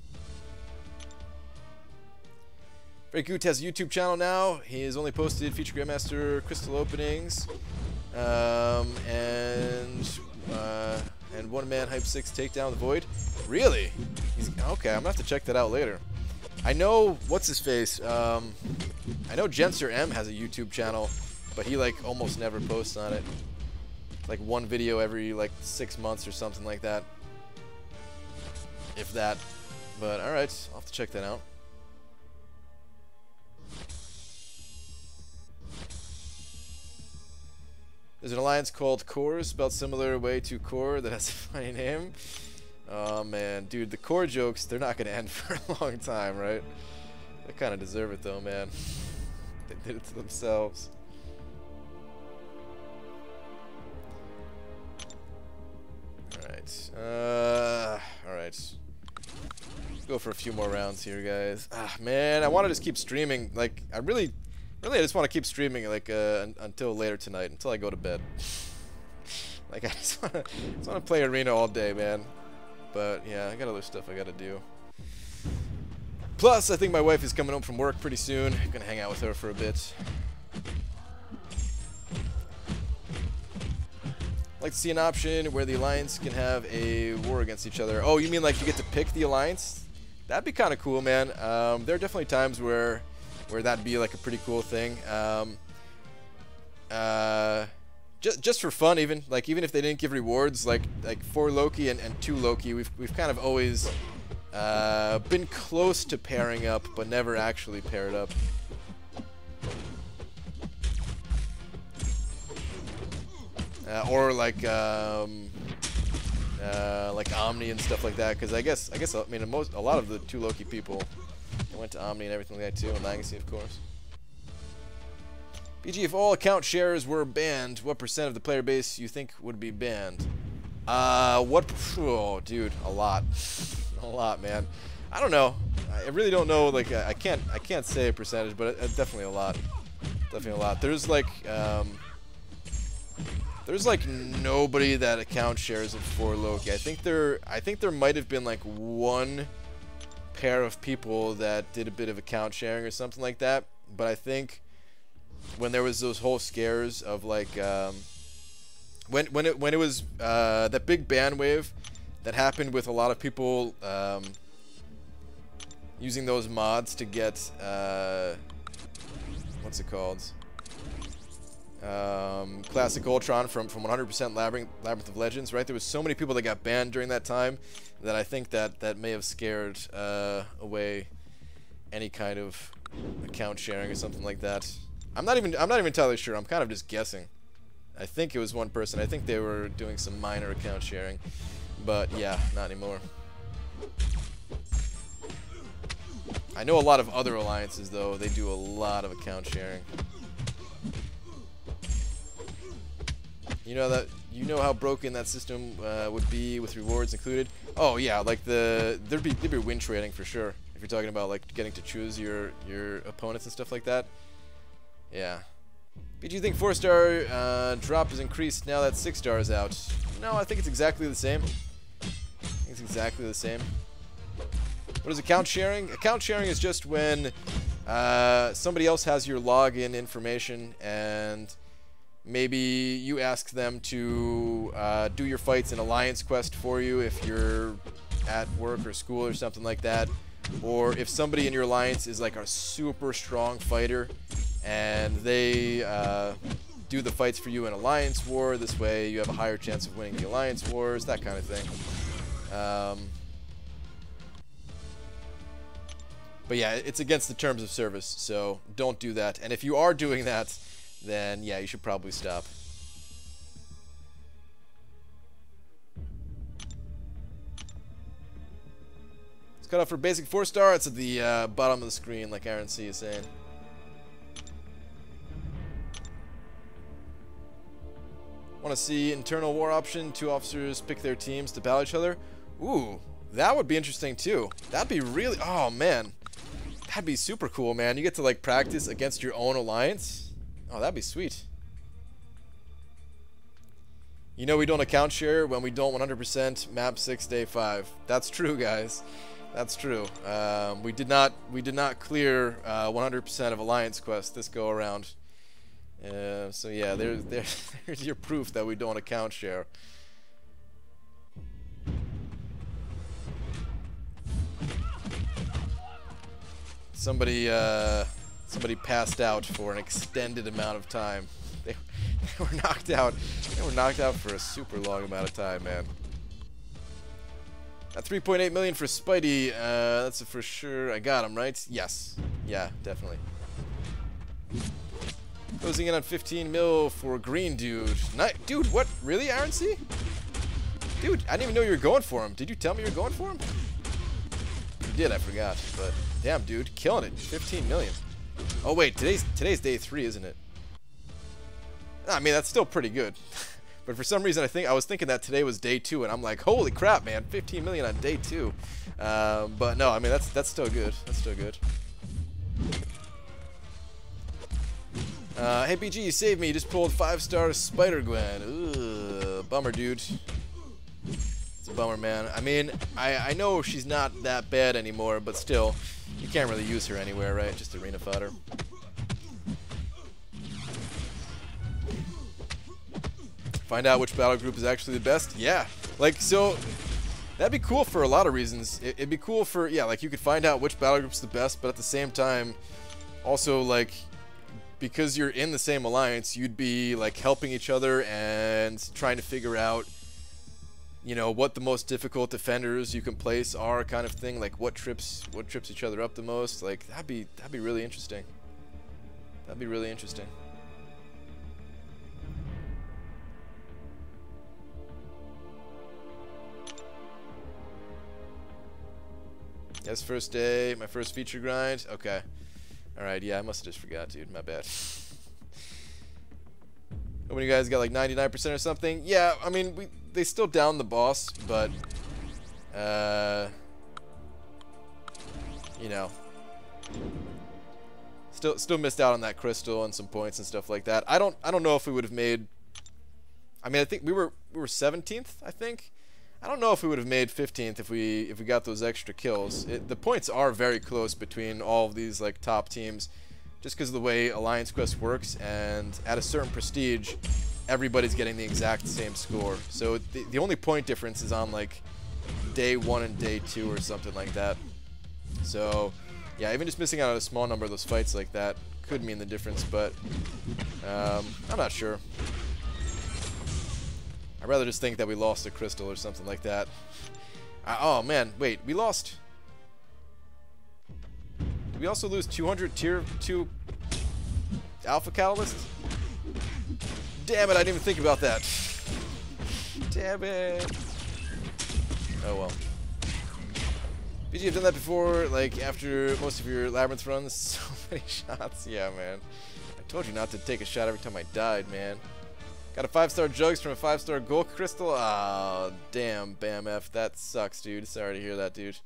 Ray Goot has a YouTube channel now. He has only posted Feature Grandmaster Crystal Openings. And One Man Hype 6 Takedown the Void. Really? Okay, I'm gonna have to check that out later. I know, what's his face? I know Jenser M has a YouTube channel, but he like almost never posts on it. Like one video every like 6 months or something like that. If that. But alright, I'll have to check that out. There's an alliance called Core, spelled similar way to Core, that has a funny name. Oh man, dude, the Core jokes, they're not gonna end for a long time, right? They kind of deserve it though, man. They did it to themselves. Alright, alright. Go for a few more rounds here, guys. Ah, man, I want to just keep streaming. Like, really, I just want to keep streaming, like, until later tonight, until I go to bed. Like, I just want to play Arena all day, man. But, yeah, I got other stuff I got to do. Plus, I think my wife is coming home from work pretty soon. I'm gonna hang out with her for a bit. I'd like to see an option where the Alliance can have a war against each other. Oh, you mean like you get to pick the Alliance? That'd be kind of cool, man. There are definitely times where that'd be like a pretty cool thing. Just for fun, even if they didn't give rewards, like for Loki and to Loki, we've kind of always been close to pairing up, but never actually paired up. Or like Omni and stuff like that, because I guess I mean a lot of the 2 Loki people, they went to Omni and everything like that too, and Legacy of course. BG, if all account shares were banned, what % of the player base you think would be banned? Oh, dude, a lot, a lot, man. I don't know. I really don't know. Like, I can't say a percentage, but definitely a lot. Definitely a lot. There's like nobody that account shares it for Loki. I think there might have been like 1 pair of people that did a bit of account sharing or something like that. But I think when there was those whole scares of like when it was that big ban wave that happened with a lot of people using those mods to get what's it called? Classic Ultron from 100% Labyrinth of Legends, right? There was so many people that got banned during that time that I think that may have scared away any kind of account sharing or something like that. I'm not even entirely sure. I'm kind of just guessing. I think it was 1 person. I think they were doing some minor account sharing, but yeah, not anymore. I know a lot of other alliances though. They do a lot of account sharing. You know how broken that system would be with rewards included. Oh yeah, like there'd be win trading for sure. If you're talking about like getting to choose your opponents and stuff like that. Yeah. But do you think 4-star drop is increased now that 6-star is out? No, I think it's exactly the same. I think it's exactly the same. What is account sharing? Account sharing is just when somebody else has your login information and maybe you ask them to do your fights in Alliance Quest for you if you're at work or school or something like that. Or if somebody in your alliance is like a super strong fighter and they do the fights for you in Alliance War, this way you have a higher chance of winning the Alliance Wars, that kind of thing. But yeah, it's against the terms of service, so don't do that. And if you are doing that, then yeah, you should probably stop. It's cut off for basic 4-star. It's at the bottom of the screen, like Aaron C is saying. Want to see internal war option? 2 officers pick their teams to battle each other. Ooh, that would be interesting too. That'd be really. Oh man, that'd be super cool, man. You get to like practice against your own alliance. Oh, that'd be sweet. You know we don't account share when we don't 100% map 6 day 5. That's true, guys. That's true. We did not clear 100% of Alliance Quest this go around. So yeah, there's your proof that we don't account share. Somebody passed out for an extended amount of time. They were knocked out. They were knocked out for a super long amount of time, man. At 3.8 million for Spidey, that's a for sure. I got him, right? Yes. Yeah, definitely. Closing in on 15 mil for Green Dude. Dude, what? Really, Aaron C? Dude, I didn't even know you were going for him. Did you tell me you were going for him? You did, I forgot. But damn, dude, killing it. 15 million. Oh wait, today's day 3, isn't it? I mean, that's still pretty good. But for some reason, I was thinking that today was day 2, and I'm like, holy crap, man, 15 million on day 2. But no, I mean that's still good. That's still good. Hey BG, you saved me. You just pulled 5-star Spider-Gwen. Ugh, bummer, dude. It's a bummer, man. I mean, I know she's not that bad anymore, but still, you can't really use her anywhere, right? Just arena fodder. Find out which battle group is actually the best? Yeah. Like, so, that'd be cool for a lot of reasons. It'd be cool for, yeah, like, you could find out which battle group's the best, but at the same time, also, like, because you're in the same alliance, you'd be, like, helping each other and trying to figure out, you know, what the most difficult defenders you can place are, kind of thing. Like, what trips each other up the most. Like, that'd be really interesting. That'd be really interesting. Yes, first day, my first feature grind. Okay. Alright, yeah, I must have just forgot, dude. My bad. How many of you guys got like 99% or something? Yeah, I mean, they still downed the boss, but you know, still missed out on that crystal and some points and stuff like that. I don't know if we would have made. I mean, I think we were 17th, I think. I don't know if we would have made 15th if we got those extra kills. The points are very close between all of these like top teams, just because of the way Alliance Quest works, and at a certain prestige, everybody's getting the exact same score. So the only point difference is on like day 1 and day 2 or something like that. So yeah, even just missing out on a small number of those fights like that could mean the difference, but I'm not sure. I'd rather just think that we lost a crystal or something like that. Oh man, wait, we lost. Did we also lose 200 tier 2 alpha catalysts? Damn it, I didn't even think about that. Damn it. Oh well. BG, I've done that before, like after most of your labyrinth runs. So many shots. Yeah, man. I told you not to take a shot every time I died, man. Got a 5-star jugs from a 5-star gold crystal. Oh, damn, Bam F. That sucks, dude. Sorry to hear that, dude.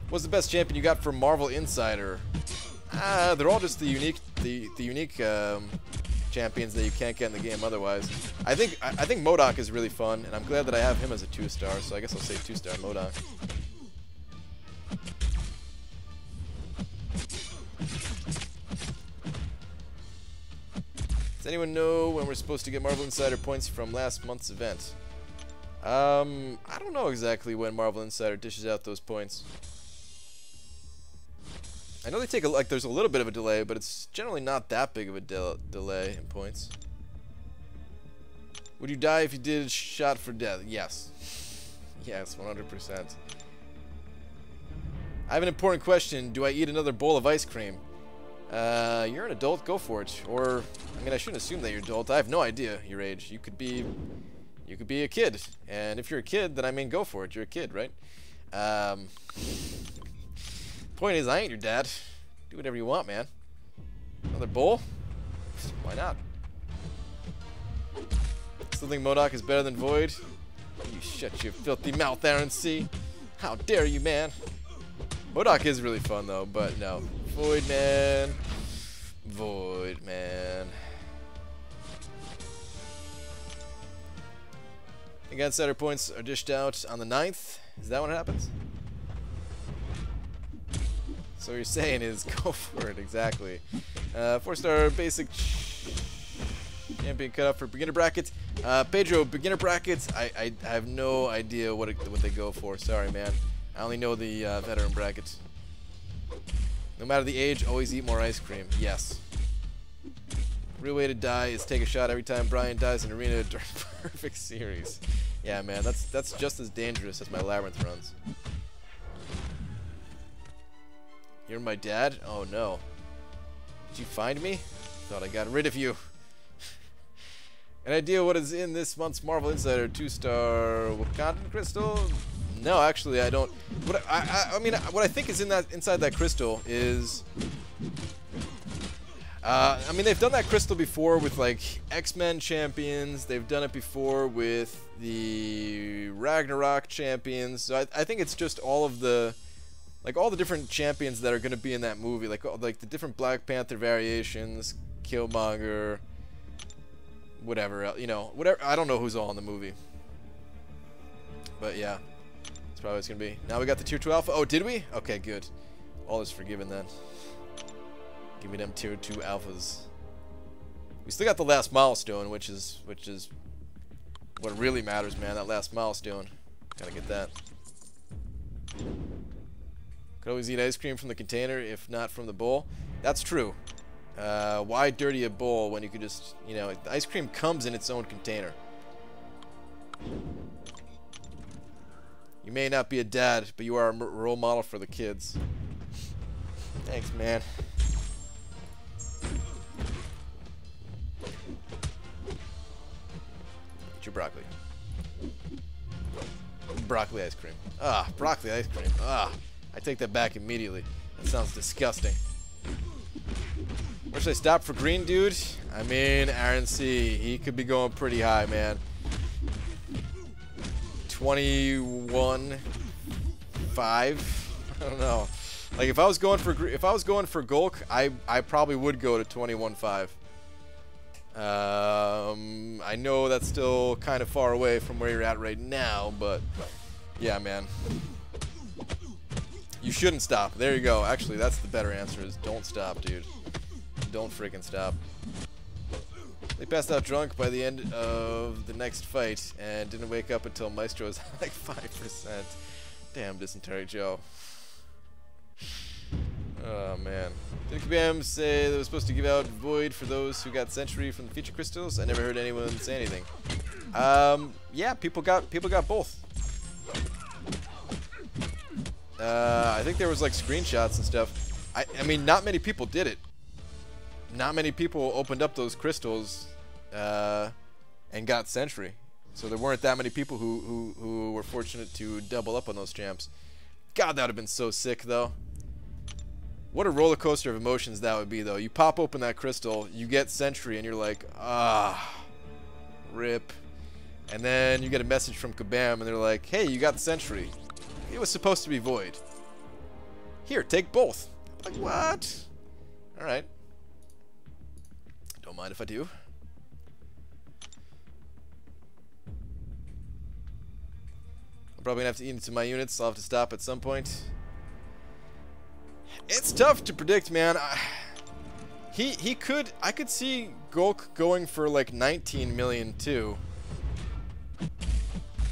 What's the best champion you got for Marvel Insider? They're all just the unique champions that you can't get in the game otherwise. I think MODOK is really fun, and I'm glad that I have him as a 2-star, so I guess I'll say 2-star MODOK. Does anyone know when we're supposed to get Marvel Insider points from last month's event? I don't know exactly when Marvel Insider dishes out those points. I know they take there's a little bit of a delay, but it's generally not that big of a delay in points. Would you die if you did shot for death? Yes. Yes, 100%. I have an important question. Do I eat another bowl of ice cream? You're an adult, go for it. Or, I mean, I shouldn't assume that you're an adult. I have no idea your age. You could be a kid. And if you're a kid, then I mean, go for it. You're a kid, right? Point is, I ain't your dad. Do whatever you want, man. Another bowl? Why not? Still think MODOK is better than Void? You shut your filthy mouth, Aaron C. How dare you, man? MODOK is really fun, though, but no. Void, man. Void, man. Again, Insider points are dished out on the 9th. Is that when it happens? So what you're saying is go for it, exactly. 4-star basic champion cut up for beginner brackets. Pedro, beginner brackets, I have no idea what they go for. Sorry, man. I only know the veteran brackets. No matter the age, always eat more ice cream. Yes. Real way to die is take a shot every time Brian dies in arena during perfect series. Yeah, man, that's just as dangerous as my labyrinth runs. You're my dad? Oh no. Did you find me? Thought I got rid of you. An idea what is in this month's Marvel Insider 2-star Wakandan crystal? No, actually, I don't. I mean, what I think is inside that crystal is. I mean, they've done that crystal before with like X-Men champions. They've done it before with the Ragnarok champions. So I think it's just all of the, like all the different champions that are going to be in that movie, like the different Black Panther variations, Killmonger, whatever, you know, whatever. I don't know who's all in the movie, but yeah, that's probably what it's gonna be. Now we got the tier 2 alpha. Oh, did we? Okay, good. All is forgiven then. Give me them tier 2 alphas. We still got the last milestone, which is what really matters, man. That last milestone. Gotta get that. Could always eat ice cream from the container, if not from the bowl. That's true. Why dirty a bowl when you could just, you know, the ice cream comes in its own container. You may not be a dad, but you are a role model for the kids. Thanks, man. Eat your broccoli. Broccoli ice cream. Ah, broccoli ice cream. Ah, I take that back immediately. That sounds disgusting. Where should I stop for green, dude? I mean, Aaron C. He could be going pretty high, man. 21.5. I don't know. Like if I was going for Gulk, I probably would go to 21.5. I know that's still kind of far away from where you're at right now, but yeah, man. You shouldn't stop. There you go. Actually, that's the better answer is don't stop, dude. Don't freaking stop. They passed out drunk by the end of the next fight and didn't wake up until Maestro was like 5%. Damn, Dysentery Joe. Oh, man. Did Kabam say they were supposed to give out Void for those who got Century from the feature crystals? I never heard anyone say anything. Yeah, people got both. I think there was like screenshots and stuff. I mean, not many people did it. Not many people opened up those crystals and got Sentry. So there weren't that many people who were fortunate to double up on those champs. God, that would have been so sick, though. What a roller coaster of emotions that would be, though. You pop open that crystal, you get Sentry, and you're like, ah, rip. And then you get a message from Kabam, and they're like, hey, you got Sentry. It was supposed to be Void. Here, take both. Like, what? All right. Don't mind if I do. I'm probably gonna have to eat into my units. I'll have to stop at some point. It's tough to predict, man. I could see Gulk going for like 19 million too.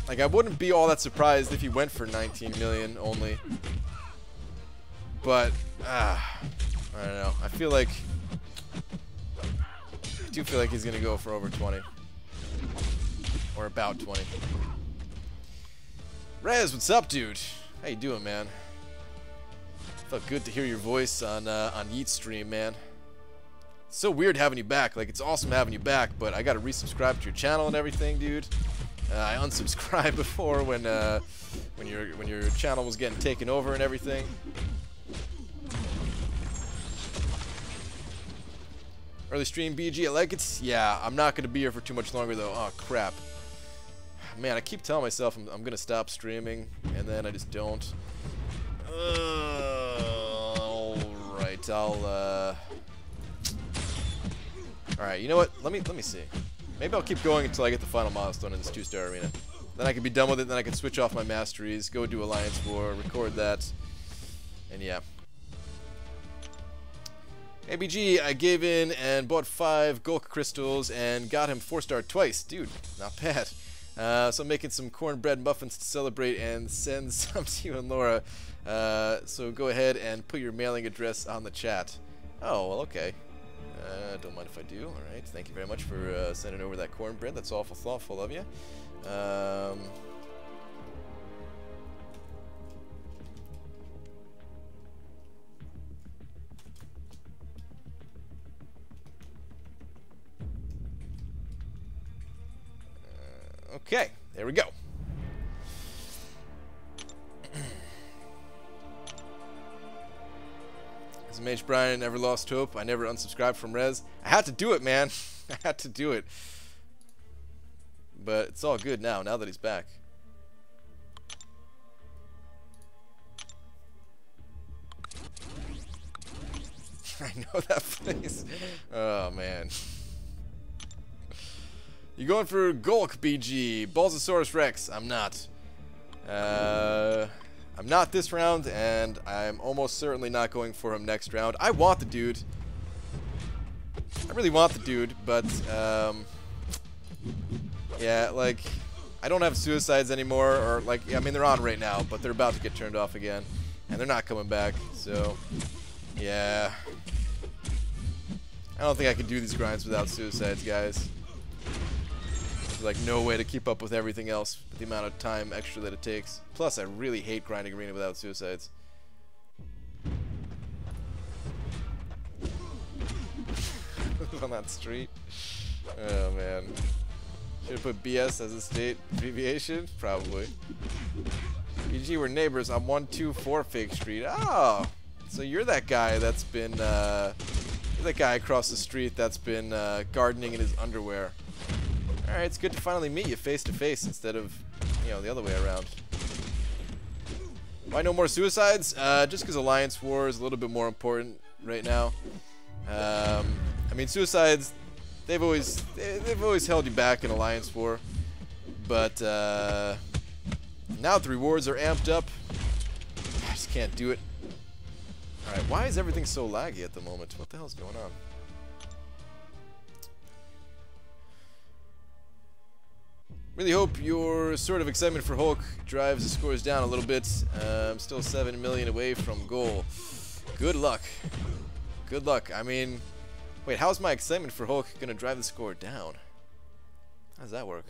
Like I wouldn't be all that surprised if he went for 19 million only. But I don't know. I do feel like he's gonna go for over 20. Or about 20. Rez, what's up, dude? How you doing, man? Felt good to hear your voice on Yeet's stream, man. It's so weird having you back. Like, it's awesome having you back, but I gotta resubscribe to your channel and everything, dude. I unsubscribed before when your channel was getting taken over and everything. Early stream BG, I like it. Yeah, I'm not gonna be here for too much longer though. Oh crap. Man, I keep telling myself I'm gonna stop streaming, and then I just don't. Alright, Alright, you know what? Let me see. Maybe I'll keep going until I get the final milestone in this 2-star arena. Then I can be done with it, then I can switch off my masteries, go do Alliance War, record that, and yeah. ABG, I gave in and bought 5 Gulk crystals and got him 4-star twice. Dude, not bad. So I'm making some cornbread muffins to celebrate and send some to you and Laura. So go ahead and put your mailing address on the chat. Oh, well, okay. Don't mind if I do. Alright, thank you very much for sending over that cornbread. That's awful thoughtful of you. Okay, there we go. As a Mage Brian, never lost hope. I never unsubscribed from Rez. I had to do it, man. I had to do it. But it's all good now that he's back. I know that place. Oh, man. You going for Golk, BG? Balzosaurus Rex. I'm not. I'm not this round, and I'm almost certainly not going for him next round. I want the dude. I really want the dude, but, yeah, like, I don't have suicides anymore, or, like, I mean, they're on right now, but they're about to get turned off again, and they're not coming back, so, yeah. I don't think I can do these grinds without suicides, guys. There's, like, no way to keep up with everything else, with the amount of time extra that it takes. Plus, I really hate grinding arena without suicides. On that street. Oh, man. Should have put BS as a state abbreviation? Probably. BG, we're neighbors on 124 Fake Street. Oh! So you're that guy that's been, you're that guy across the street that's been, gardening in his underwear. Alright, it's good to finally meet you face to face instead of, you know, the other way around. Why no more suicides? Just because Alliance War is a little bit more important right now. I mean, suicides, they've always held you back in Alliance War, but now the rewards are amped up. I just can't do it. All right, why is everything so laggy at the moment? What the hell's going on? Really hope your sort of excitement for Hulk drives the scores down a little bit. I'm still 7 million away from goal. Good luck. Good luck. I mean, wait, how's my excitement for Hulk gonna drive the score down? How does that work?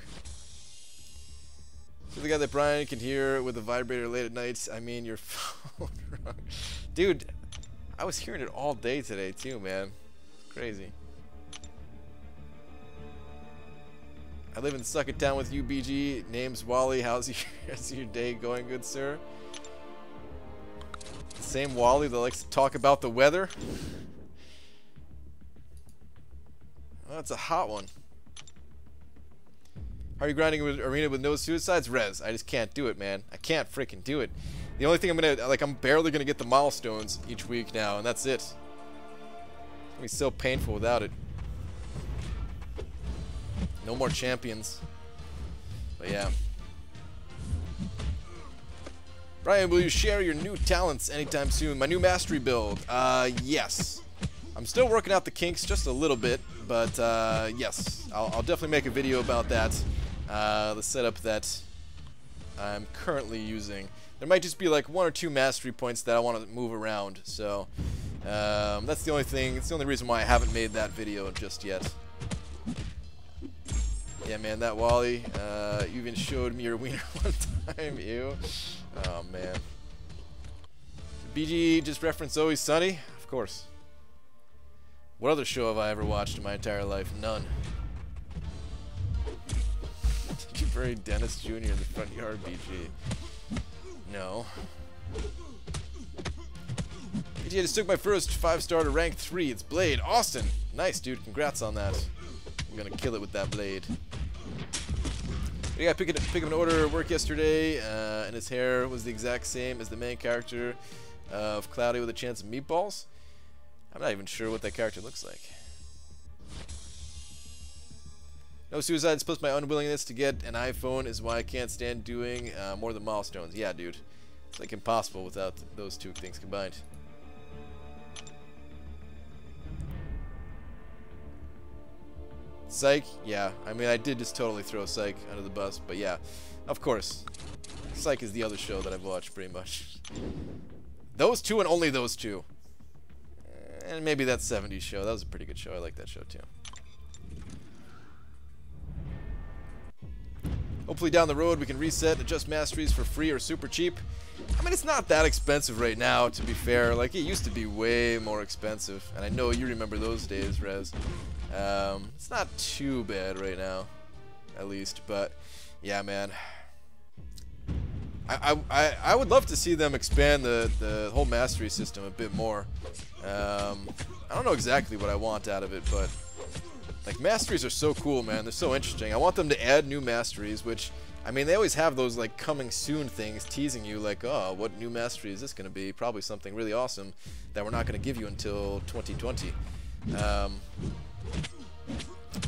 So the guy that Brian can hear with a vibrator late at night. I mean, your phone. Dude, I was hearing it all day today too, man. Crazy. I live in Suck It Down with you, BG. Name's Wally. How's your day going, good sir? The same Wally that likes to talk about the weather? Oh, that's a hot one. How are you grinding with arena with no suicides? Rez, I just can't do it, man. I can't freaking do it. The only thing I'm gonna, like, I'm barely gonna get the milestones each week now, and that's it. It's gonna be so painful without it. No more champions. But yeah. Brian, will you share your new talents anytime soon? My new mastery build. Yes. I'm still working out the kinks just a little bit, but yes. I'll definitely make a video about that. The setup that I'm currently using. There might just be like 1 or 2 mastery points that I want to move around. So that's the only thing. It's the only reason why I haven't made that video just yet. Yeah, man, that Wally, you even showed me your wiener one time, ew. Oh, man. BG just referenced Always Sunny? Of course. What other show have I ever watched in my entire life? None. Did you bury Dennis Jr. in the front yard, BG? No. BG, I just took my first 5-star to rank 3. It's Blade. Austin! Nice, dude. Congrats on that. I'm gonna kill it with that blade. We got pick up an order at work yesterday, and his hair was the exact same as the main character of Cloudy with a Chance of Meatballs. I'm not even sure what that character looks like. No suicides plus my unwillingness to get an iPhone is why I can't stand doing more than milestones. Yeah, dude. It's like impossible without those 2 things combined. Psych, yeah. I mean, I did just totally throw Psych under the bus, but yeah, of course. Psych is the other show that I've watched pretty much. Those 2 and only those 2. And maybe that 70s show. That was a pretty good show. I like that show too. Hopefully down the road we can reset and adjust masteries for free or super cheap. I mean, it's not that expensive right now, to be fair. Like, it used to be way more expensive. And I know you remember those days, Rez. It's not too bad right now, at least. But, yeah, man. I would love to see them expand the whole mastery system a bit more. I don't know exactly what I want out of it, but like, masteries are so cool, man. They're so interesting. I want them to add new masteries, which, I mean, they always have those like coming soon things teasing you, like, oh, what new mastery is this going to be? Probably something really awesome that we're not going to give you until 2020. But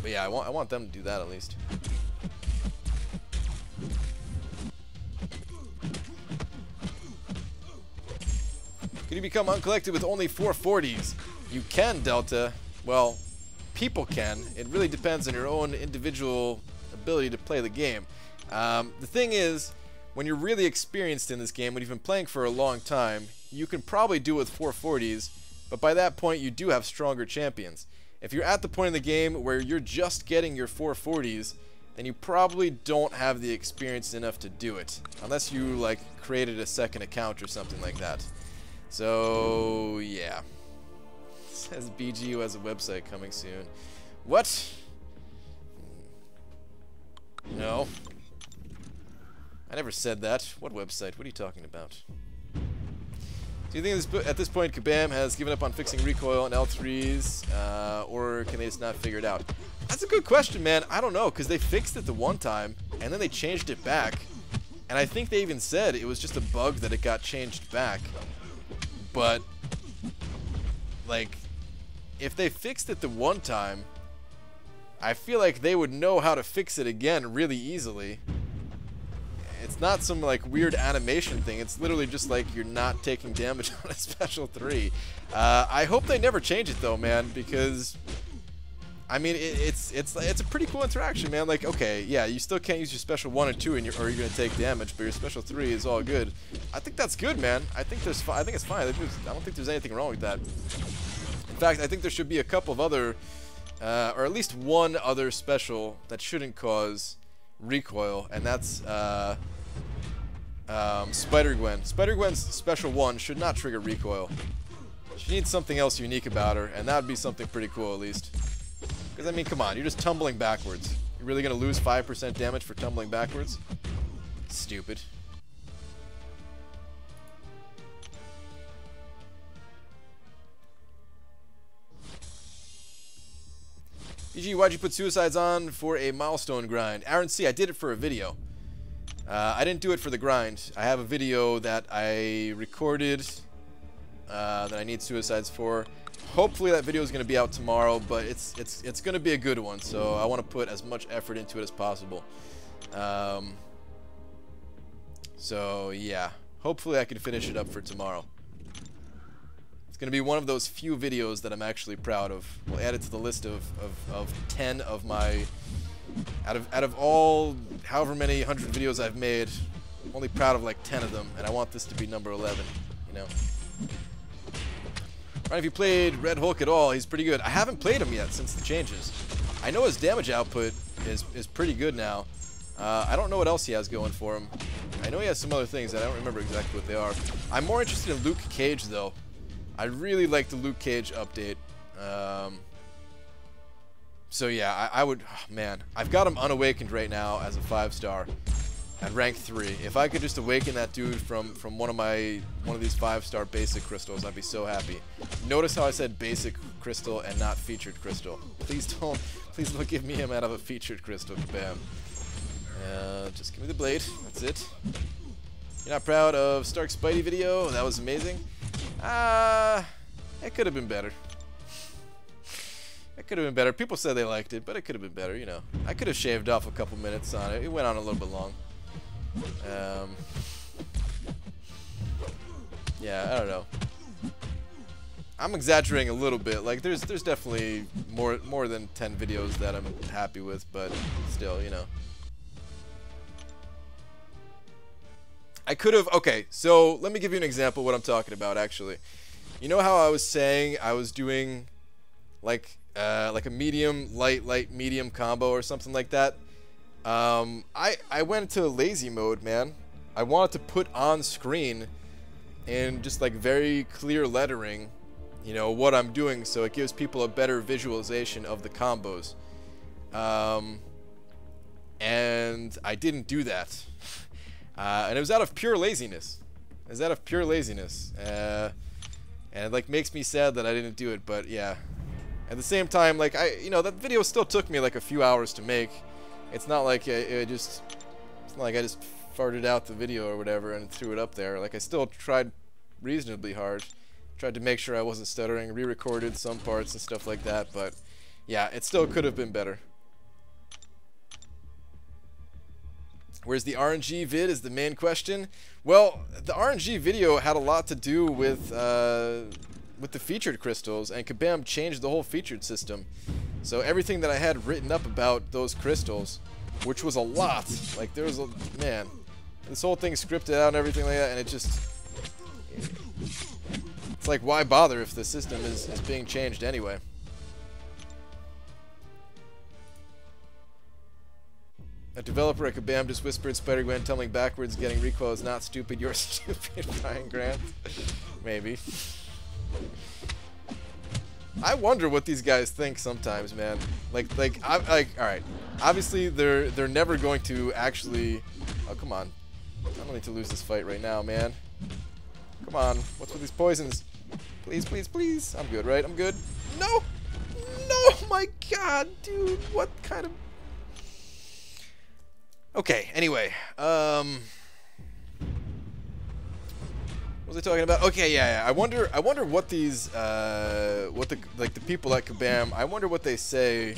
yeah, I want them to do that at least. Can you become uncollected with only 440s? You can, Delta. Well, people can. It really depends on your own individual ability to play the game. The thing is, when you're really experienced in this game, when you've been playing for a long time, you can probably do it with 440s, but by that point you do have stronger champions. If you're at the point in the game where you're just getting your 440s, then you probably don't have the experience enough to do it, unless you like created a second account or something like that. So yeah. It says BGU has a website coming soon. What? No. I never said that. What website? What are you talking about? Do you think at this point Kabam has given up on fixing recoil and L3s, or can they just not figure it out? That's a good question, man. I don't know, because they fixed it the one time, and then they changed it back. And I think they even said it was just a bug that it got changed back. But, like, if they fixed it the one time, I feel like they would know how to fix it again really easily. It's not some like weird animation thing. It's literally just like you're not taking damage on a special 3. I hope they never change it though, man, because I mean it's a pretty cool interaction, man. Like, okay, yeah, you still can't use your special 1 and 2 or you're gonna take damage, but your special 3 is all good. I think that's good, man. I think it's fine. I don't think there's anything wrong with that. In fact, I think there should be a couple of other, or at least one other special that shouldn't cause recoil, and that's Spider-Gwen. Spider-Gwen's special 1 should not trigger recoil. She needs something else unique about her, and that would be something pretty cool at least. Because, I mean, come on, you're just tumbling backwards. You're really going to lose 5% damage for tumbling backwards? Stupid. BG, why'd you put suicides on for a milestone grind? Aaron C, I did it for a video. I didn't do it for the grind. I have a video that I recorded that I need suicides for. Hopefully that video is going to be out tomorrow, but it's going to be a good one, so I want to put as much effort into it as possible. So yeah, hopefully I can finish it up for tomorrow. It's going to be one of those few videos that I'm actually proud of. We'll add it to the list of 10 of my... Out of all however many 100 videos I've made, I'm only proud of like 10 of them, and I want this to be number 11, you know. Right, if you played Red Hulk at all, he's pretty good. I haven't played him yet since the changes. I know his damage output is pretty good now. I don't know what else he has going for him. I know he has some other things that I don't remember exactly what they are. I'm more interested in Luke Cage though. I really like the Luke Cage update. So yeah, I would, oh, man, I've got him unawakened right now as a 5-star at rank 3. If I could just awaken that dude from one of these 5-star basic crystals, I'd be so happy. Notice how I said basic crystal and not featured crystal. Please don't give me him out of a featured crystal. Bam. Just give me the blade. That's it. You're not proud of Stark's Spidey video? That was amazing. It could have been better. It could have been better. People said they liked it, but it could have been better, you know. I could have shaved off a couple minutes on it. It went on a little bit long. Yeah, I don't know. I'm exaggerating a little bit. Like, there's definitely more than 10 videos that I'm happy with, but still, you know. I could have... Okay, so let me give you an example of what I'm talking about, actually. You know how I was saying I was doing like a medium, light, medium combo or something like that? I went into lazy mode, man. I wanted to put on screen in just like very clear lettering, you know, what I'm doing, so it gives people a better visualization of the combos. And I didn't do that. And it was out of pure laziness. It was out of pure laziness. And it like makes me sad that I didn't do it, but yeah. At the same time, like you know, that video still took me like a few hours to make. It's not like it's not like I just farted out the video or whatever and threw it up there. Like I still tried reasonably hard. Tried to make sure I wasn't stuttering, re-recorded some parts and stuff like that, but yeah, it still could have been better. Where's the RNG vid is the main question. Well, the RNG video had a lot to do with the featured crystals, and Kabam changed the whole featured system. So everything that I had written up about those crystals, which was a lot, like there was a, man, this whole thing scripted out and everything like that, and it just, it's like, why bother if the system is being changed anyway? A developer at Kabam just whispered Spider-Gwen tumbling backwards, getting recoil is not stupid, you're stupid, Brian Grant. Maybe. I wonder what these guys think sometimes, man. Alright. Obviously, they're never going to actually... Oh, come on. I don't need to lose this fight right now, man. Come on. What's with these poisons? Please, please, please. I'm good, right? I'm good. No! No! My God, dude. What kind of... Okay, anyway, what was I talking about? Okay, yeah. I wonder what these, what the people at Kabam, I wonder what they say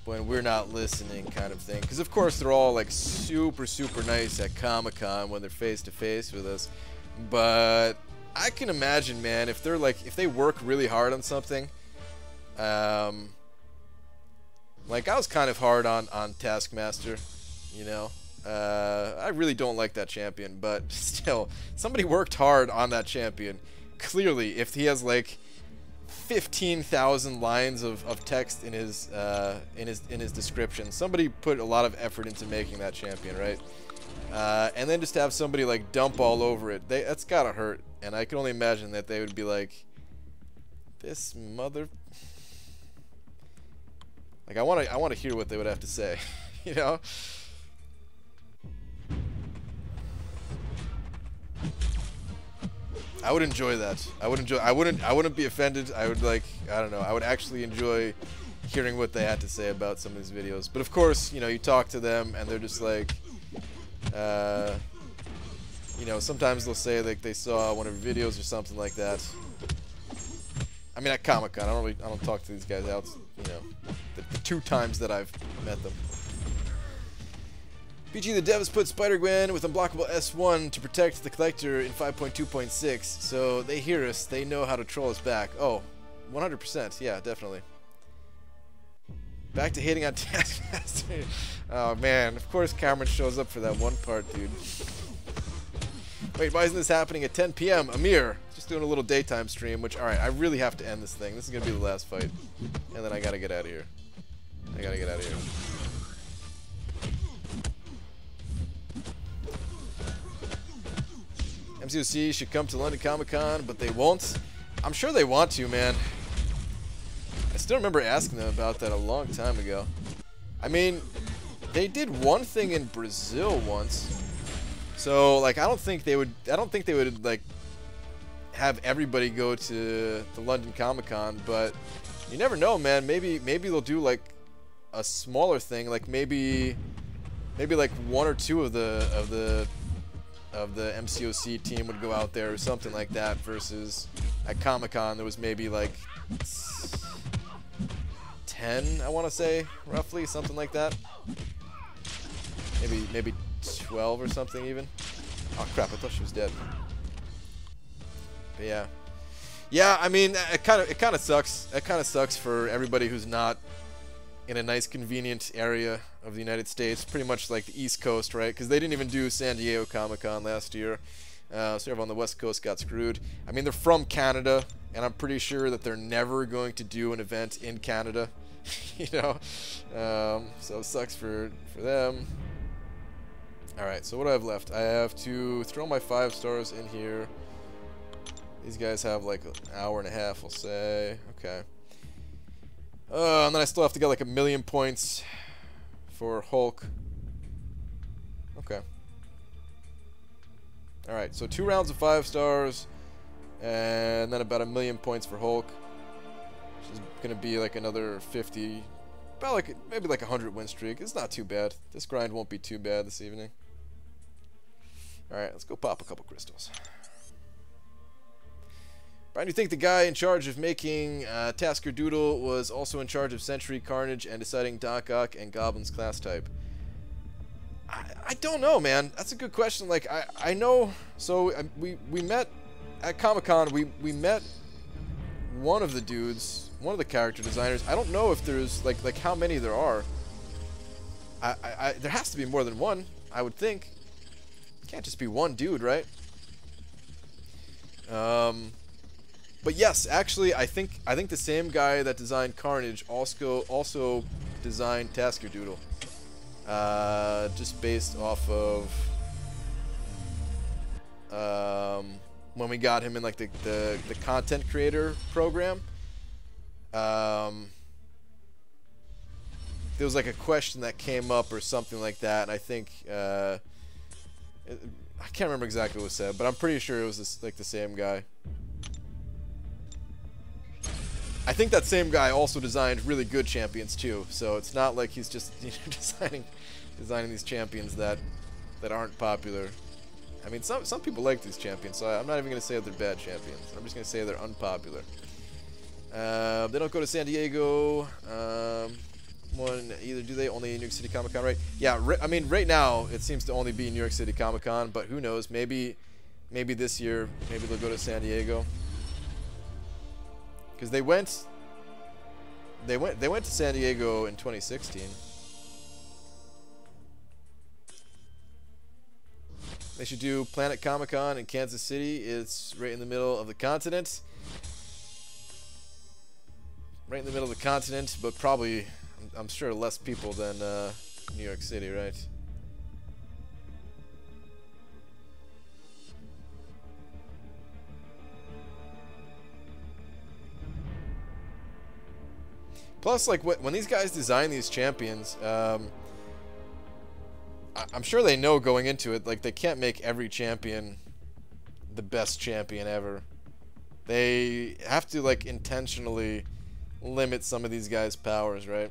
when we're not listening, kind of thing. Because of course they're all like super nice at Comic-Con when they're face to face with us. But I can imagine, man, if they're like, if they work really hard on something, like I was kind of hard on Taskmaster. You know, I really don't like that champion, but still, somebody worked hard on that champion. Clearly, if he has like 15,000 lines of text in his description, somebody put a lot of effort into making that champion, right? And then just have somebody like dump all over it. That's gotta hurt, and I can only imagine that they would be like, this mother. Like I want to hear what they would have to say, you know. I would enjoy that. I wouldn't be offended. I would like, I don't know, I would actually enjoy hearing what they had to say about some of these videos. But of course, you know, you talk to them and they're just like, you know, sometimes they'll say like they saw one of your videos or something like that. I mean, at Comic-Con, I don't talk to these guys out, you know, the 2 times that I've met them. BG, the devs put Spider-Gwen with unblockable S1 to protect the collector in 5.2.6, so they hear us, they know how to troll us back. Oh, 100%, yeah, definitely. Back to hating on Taskmaster. Oh man, of course Cameron shows up for that one part, dude. Wait, why isn't this happening at 10 p.m.? Amir, just doing a little daytime stream, which, alright, I really have to end this thing. This is gonna be the last fight. And then I gotta get out of here. MCOC should come to London Comic-Con, but they won't. I'm sure they want to, man. I still remember asking them about that a long time ago. I mean, they did one thing in Brazil once. So, like, I don't think they would like have everybody go to the London Comic-Con, but you never know, man. Maybe they'll do like a smaller thing, like maybe like 1 or 2 of the MCOC team would go out there or something like that, versus at Comic-Con there was maybe like 10, I want to say, roughly, something like that. Maybe 12 or something even. Oh crap, I thought she was dead. But yeah. Yeah, I mean, it kind of sucks. It kind of sucks for everybody who's not in a nice, convenient area of the United States, pretty much like the East Coast, right? Because they didn't even do San Diego Comic-Con last year. So everyone on the West Coast got screwed. I mean, they're from Canada, and I'm pretty sure that they're never going to do an event in Canada. You know? So it sucks for them. Alright, so what do I have left? I have to throw my 5 stars in here. These guys have like an hour and a half, we'll say. Okay. And then I still have to get like 1,000,000 points for Hulk. Okay. Alright, so 2 rounds of 5 stars, and then about 1,000,000 points for Hulk, which is going to be like another 50, about like maybe like 100 win streak. It's not too bad. This grind won't be too bad this evening. Alright, let's go pop a couple crystals. Brian, do you think the guy in charge of making Tasker Doodle was also in charge of Sentry, Carnage, and deciding Doc Ock and Goblin's class type? I don't know, man. That's a good question. Like, I know. So we met at Comic-Con. We met one of the dudes, one of the character designers. I don't know if there's like how many there are. There has to be more than one, I would think. It can't just be one dude, right? But yes, actually, I think the same guy that designed Carnage also designed Tasker Doodle. Just based off of when we got him in like the content creator program. There was like a question that came up or something like that, and I think I can't remember exactly what was said, but I'm pretty sure it was like the same guy. I think that same guy also designed really good champions too, so it's not like he's just, you know, designing these champions that aren't popular. I mean, some people like these champions, so I'm not even gonna say that they're bad champions. I'm just gonna say they're unpopular. They don't go to San Diego. Either do they? Only New York City Comic Con, right? Yeah. I mean, right now it seems to only be New York City Comic Con, but who knows? Maybe this year, maybe they'll go to San Diego. Because they went to San Diego in 2016. They should do Planet Comic-Con in Kansas City. It's right in the middle of the continent. Right in the middle of the continent, but probably, I'm sure, less people than New York City, right? Plus, like, when these guys design these champions, I'm sure they know going into it, like, they can't make every champion the best champion ever. They have to, like, intentionally limit some of these guys' powers, right?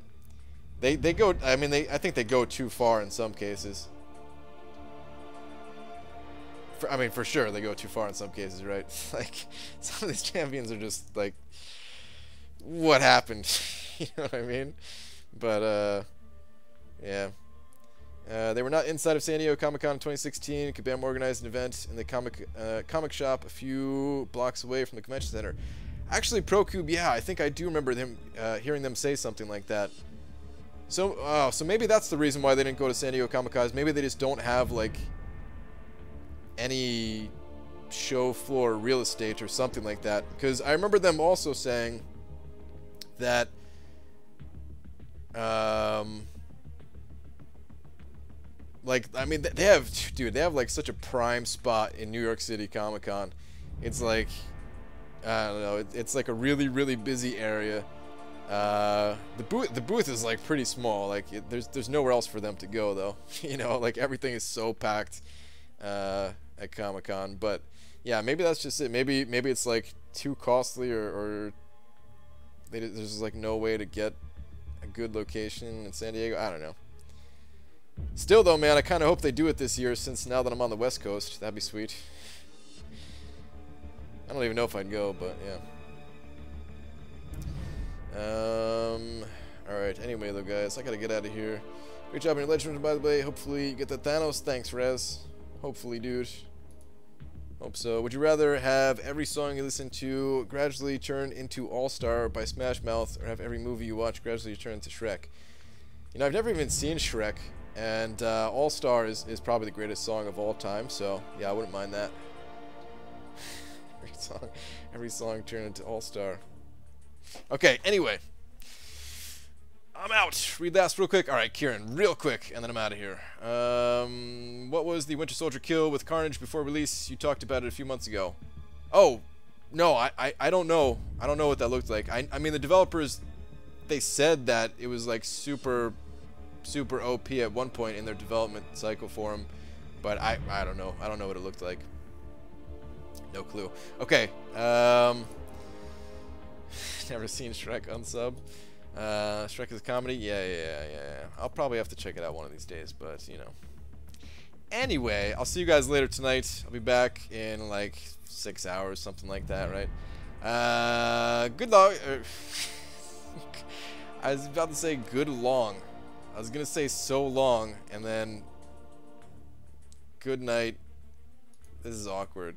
They go, I mean, I think they go too far in some cases. I mean, for sure, they go too far in some cases, right? Like, some of these champions are just, like, what happened? You know what I mean? But, yeah. They were not inside of San Diego Comic-Con in 2016. Kabam organized an event in the comic shop a few blocks away from the convention center. Actually, ProCube, yeah, I think I do remember them hearing them say something like that. So, so maybe that's the reason why they didn't go to San Diego Comic-Con. Maybe they just don't have, like, any show floor real estate or something like that. Because I remember them also saying that like, I mean, they have, dude, they have like such a prime spot in New York City Comic-Con. It's like, I don't know, it's like a really, really busy area. The booth is like pretty small. Like, there's nowhere else for them to go though. You know, like everything is so packed at Comic-Con. But yeah, maybe that's just it. Maybe it's like too costly, or there's like no way to get a good location in San Diego. I don't know. Still though, man, I kind of hope they do it this year, since now that I'm on the West Coast, that'd be sweet. I don't even know if I'd go, but yeah. Alright, anyway though, guys, I gotta get out of here. Great job on your legend, by the way. Hopefully you get that Thanos. Thanks, Rez. Hopefully, dude. Hope so. Would you rather have every song you listen to gradually turn into All-Star by Smash Mouth, or have every movie you watch gradually turn into Shrek? You know, I've never even seen Shrek, and All-Star is probably the greatest song of all time, so yeah, I wouldn't mind that. every song turned into All-Star. Okay, anyway. I'm out. Read that real quick. Alright, Kieran, real quick, and then I'm out of here. What was the Winter Soldier kill with Carnage before release? You talked about it a few months ago. Oh, no, I don't know. I don't know what that looked like. I mean, the developers, they said that it was like super OP at one point in their development cycle for him, but I don't know. I don't know what it looked like. No clue. Okay. Never seen Shrek unsub. Shrek is a comedy? Yeah. I'll probably have to check it out one of these days, but, you know. Anyway, I'll see you guys later tonight. I'll be back in, like, 6 hours, something like that, right? Good luck. I was about to say good long. I was going to say so long, and then good night. This is awkward.